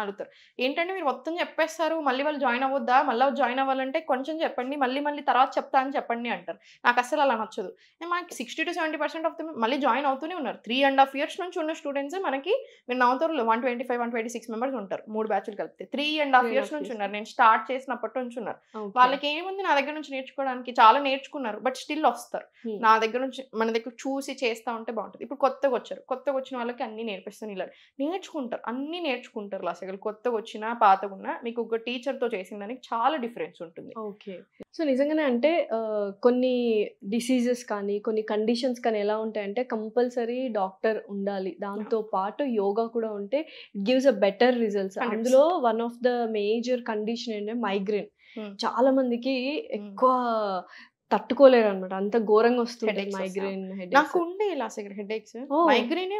అడుగుతారు, ఏంటంటే మీరు మొత్తం చెప్పేస్తారు, మళ్ళీ వాళ్ళు జాయిన్ అవ్వద్దా, మళ్ళీ జాయిన్ అవ్వాలంటే కొంచెం చెప్పండి, మళ్ళీ తర్వాత చెప్తా అని చెప్పండి అంటారు. నాకు అసలు అలా నచ్చదు. మనకి 60 to 70% ఆఫ్ దెమ్ మళ్ళీ జాయిన్ అవుతూనే ఉన్నారు. 3.5 years నుంచి ఉన్న స్టూడెంట్స్ మనకి మీరు నవ్వుతారు 125-126 మెంబర్స్ ఉంటారు 3 బ్యాచ్లు కలిపితే. 3.5 years నుంచి ఉన్నారు. నేను స్టార్ట్ చేసినప్పటి నుంచి ఉన్నారు. వాళ్ళకి ఏముంది నా దగ్గర నుంచి నేర్చుకోవడానికి, చాలా నేర్చుకున్నారు, బట్ స్టిల్ వస్తారు నా దగ్గర నుంచి. మన దగ్గర చూసి చేస్తా ఉంటే బాగుంటుంది. ఇప్పుడు కొత్తగా వచ్చిన వాళ్ళకి అన్ని నేర్పిస్తాను. ఇలా నేర్చుకుంటారు, అన్ని నేర్చుకుంటారు. అసలు కొత్తగా వచ్చినా పాతగా ఉన్నా మీకు ఒక టీచర్తో చేసిన దానికి చాలా డిఫరెన్స్ ఉంటుంది. ఓకే. సో నిజంగానే అంటే కొన్ని డిసీజెస్ కానీ కొన్ని కండిషన్స్ కానీ ఎలా ఉంటాయంటే కంపల్సరీ డాక్టర్ ఉండాలి, దాంతో పాటు యోగా కూడా ఉంటే it gives a better results. అందులో one of the major condition ఏంటంటే మైగ్రేన్. చాలా మందికి ఎక్కువ తట్టుకోలేరు అనమాట, అంత ఘోరంగా వస్తుంది మైగ్రేన్ హెడేక్స్. నాకు ఉండే ఇలా హెడేక్స్, మైగ్రేనే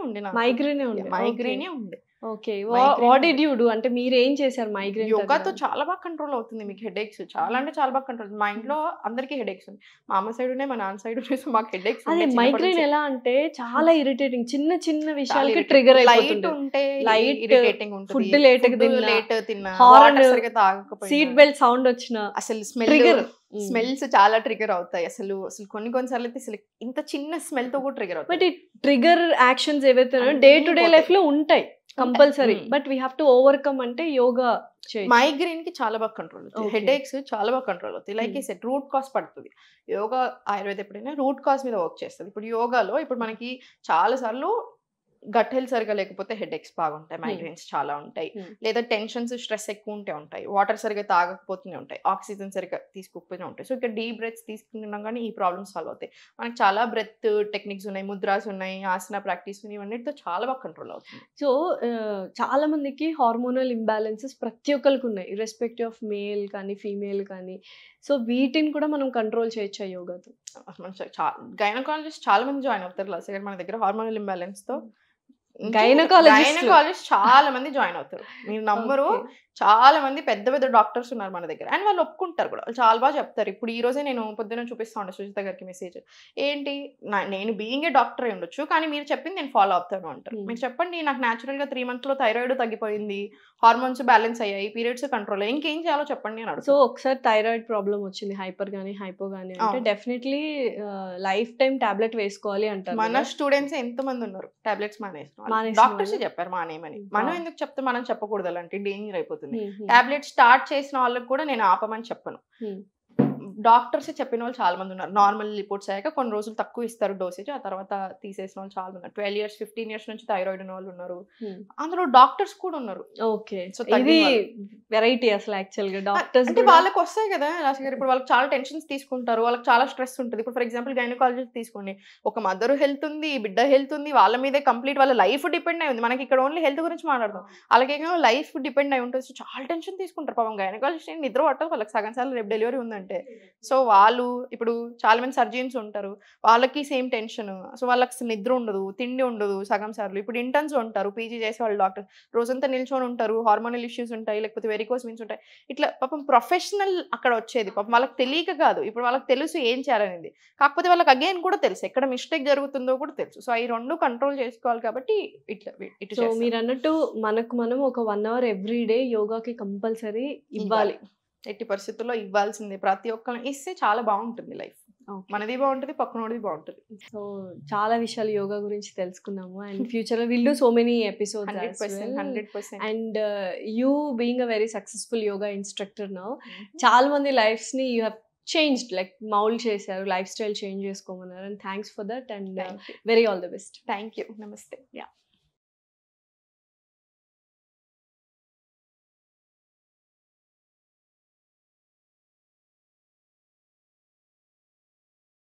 ఉండే. Okay, what did you do? అంటే మీరు ఏం చేశారు మైగ్రేన్? యోగాతో చాలా బాగా కంట్రోల్ అవుతుంది మీకు హెడేక్స్. చాలా అంటే చాలా బాగా కంట్రోల్. మా ఇంట్లో అందరికీ హెడేక్స్ ఉంది. మా అమ్మ సైడ్ ఉన్నాయి, మా నాన్న సైడ్ ఉన్నాయి. సో మాకు హెడేక్స్. అదే మైగ్రేన్ ఎలా అంటే చాలా ఇరిటేటింగ్, చిన్న విషయాలకి ట్రిగర్ అయిపోతుంది. లైట్ ఇరిటేటింగ్ ఉంటుంది, ఫుడ్ లేట్ తిన్నా, హార్న్ సరిగ్గా తాగకపోయినా, సీట్ బెల్ట్ సౌండ్ వచ్చినా, అసలు స్మెల్స్ చాలా ట్రిగర్ అవుతాయి. అసలు కొన్నిసార్లు అయితే అసలు ఇంత చిన్న స్మెల్ తో కూడా ట్రిగర్ అవుతాయి. బట్ ఈ ట్రిగర్ యాక్షన్స్ ఏవైతే డే టు డే లైఫ్ లో ఉంటాయి compulsory, but we have to overcome అంటే యోగా. మైగ్రేన్ కి చాలా బాగా కంట్రోల్ అవుతుంది, హెడేక్స్ చాలా బాగా కంట్రోల్ అవుతాయి. లైక్ ఈ సెట్ రూట్ కాజ్ పడుతుంది. యోగా ఆయుర్వేద ఎప్పుడైనా రూట్ కాజ్ మీద వర్క్ చేస్తుంది. ఇప్పుడు యోగాలో ఇప్పుడు మనకి చాలా సార్లు గట్ హెల్త్ సరిగా లేకపోతే హెడేక్స్ బాగుంటాయి, మైగ్రేన్స్ చాలా ఉంటాయి, లేదా టెన్షన్స్ స్ట్రెస్ ఎక్కువ ఉంటాయి, వాటర్ సరిగా తాగకపోతూనే ఉంటాయి, ఆక్సిజన్ సరిగా తీసుకోకపోతూనే ఉంటాయి. సో ఇక్కడ డీప్ బ్రెత్స్ తీసుకుంటున్నాం కానీ ఈ ప్రాబ్లమ్స్ సాల్వ్ అవుతాయి. మనకి చాలా బ్రెత్ టెక్నిక్స్ ఉన్నాయి, ముద్రాస్ ఉన్నాయి, ఆసన ప్రాక్టీస్ ఉన్నాయి, ఇవన్నిటితో చాలా బాగా కంట్రోల్ అవుతుంది. సో చాలా మందికి హార్మోనల్ ఇంబ్యాలెన్సెస్ ప్రతి ఒక్కరికి ఉన్నాయి, ఇర్రెస్పెక్టివ్ ఆఫ్ మేల్ కానీ ఫీమేల్ కానీ. సో వీటిని కూడా మనం కంట్రోల్ చేయొచ్చా యోగాతో? గైనకాలజిస్ట్ చాలా మంది జాయిన్ అవుతారు అసలు మన దగ్గర హార్మోనల్ ఇంబ్యాలెన్స్ తో. గైనకాలజిస్ట్ చాలా మంది జాయిన్ అవుతారు, మీరు నమ్మరు. చాలా మంది పెద్ద డాక్టర్స్ ఉన్నారు మన దగ్గర, అండ్ వాళ్ళు ఒప్పుకుంటారు కూడా, వాళ్ళు చాలా బాగా చెప్తారు. ఇప్పుడు ఈ రోజే నేను పొద్దున్న చూపిస్తా ఉండే సుజిత గారికి మెసేజ్, ఏంటి నేను బీయింగ్ ఏ డాక్టర్ అయి ఉండొచ్చు కానీ మీరు చెప్పింది నేను ఫాలో అవుతాను అంటారు. మీరు చెప్పండి, నాకు న్యాచురల్ గా 3 months లో థైరాయిడ్ తగ్గిపోయింది, హార్మోన్స్ బ్యాలెన్స్ అయ్యాయి, పీరియడ్స్ కంట్రోల్ అయ్యాయి, ఇంకేం చేయాలో చెప్పండి అని అడుగుతారు. సో ఒకసారి థైరాయిడ్ ప్రాబ్లం వచ్చింది, హైపర్ కానీ హైపో కానీ అంటే డెఫినెట్లీ లైఫ్ టైం టాబ్లెట్ వేసుకోవాలి అంటారు. మన స్టూడెంట్స్ ఎంత మంది ఉన్నారు టాబ్లెట్స్ మానేసిన, డాక్టర్స్ చెప్పారు మానేయమని. మనం ఎందుకు చెప్తే మనం చెప్పకూడదు, అలాంటి డేంజర్ అయిపోతుంది. టాబ్లెట్ స్టార్ట్ చేసిన వాళ్ళకి కూడా నేను ఆపమని చెప్పను. డాక్టర్స్ చెప్పిన వాళ్ళు చాలా మంది ఉన్నారు. నార్మల్ రిపోర్ట్స్ అయ్యాక కొన్ని రోజులు తక్కువ ఇస్తారు డోసేజ్, ఆ తర్వాత తీసేసిన వాళ్ళు చాలా మంది ఉన్నారు. 12 years 15 years నుంచి థైరాయిడ్ ఉన్న వాళ్ళు ఉన్నారు, అందులో డాక్టర్స్ కూడా ఉన్నారు. ఓకే, సో ఇది వెరైటీ అసలు యాక్చువల్ గా డాక్టర్స్ అంటే వాళ్ళకి వస్తాయి కదా ఇప్పుడు వాళ్ళకి చాలా టెన్షన్స్ తీసుకుంటారు, వాళ్ళకి చాలా స్ట్రెస్ ఉంటుంది. ఇప్పుడు ఫర్ ఎగ్జాంపుల్ గైనకాలజిస్ట్ తీసుకోండి, ఒక మదర్ హెల్త్ ఉంది, బిడ్డ హెల్త్ ఉంది, వాళ్ళ మీదే కంప్లీట్ వాళ్ళ లైఫ్ డిపెండ్ అయి ఉంది. మనకి ఇక్కడ ఓన్లీ హెల్త్ గురించి మాట్లాడతాం, అలాగే లైఫ్ డిపెండ్ అయి ఉంటుంది. సో చాలా టెన్షన్ తీసుకుంటారు పాపం. గైనకాలజిస్ట్ నిద్ర పట్టదు వాళ్ళకి, సగం సార్లు రేపు డెలివరీ ఉందంటే. సో వాళ్ళు ఇప్పుడు చాలా మంది సర్జన్స్ ఉంటారు, వాళ్ళకి సేమ్ టెన్షన్. సో వాళ్ళకి నిద్ర ఉండదు, తిండి ఉండదు సగం సార్లు. ఇప్పుడు ఇంటర్న్స్ ఉంటారు, పీజీ చేసే వాళ్ళు డాక్టర్ రోజంతా నిల్చొని ఉంటారు, హార్మోనల్ ఇష్యూస్ ఉంటాయి, లేకపోతే వెరికోస్ వెయిన్స్ ఉంటాయి. ఇట్లా పాపం ప్రొఫెషనల్ అక్కడ వచ్చేది, పాపం వాళ్ళకి తెలియక కాదు, ఇప్పుడు వాళ్ళకి తెలుసు ఏం చేయాలనేది, కాకపోతే వాళ్ళకి అగైన్ కూడా తెలుసు ఎక్కడ మిస్టేక్ జరుగుతుందో కూడా తెలుసు. సో ఈ రెండు కంట్రోల్ చేసుకోవాలి కాబట్టి ఇట్లా. సో మీరు అన్నట్టు మనం ఒక 1 hour ఎవ్రీ డే యోగాకి కంపల్సరీ ఇవ్వాలి, ఎట్టి పరిస్థితుల్లో ఇవ్వాల్సిందే. ప్రతి ఒక్కరు ఇస్తే చాలా బాగుంటుంది లైఫ్, మనది బాగుంటుంది, పక్కనోడిది బాగుంటుంది. సో చాలా విషయాలు యోగా గురించి తెలుసుకున్నాము, అండ్ ఫ్యూచర్ లో will do so many episodes 100%. And you being a very successful yoga instructor now, చాలా మంది లైఫ్స్ ని you have changed, like mould చేశారు, లైఫ్ స్టైల్ చేంజ్ చేసుకోమన్నారు, and thanks for that, and very all the best. Thank you, నమస్తే. Yeah.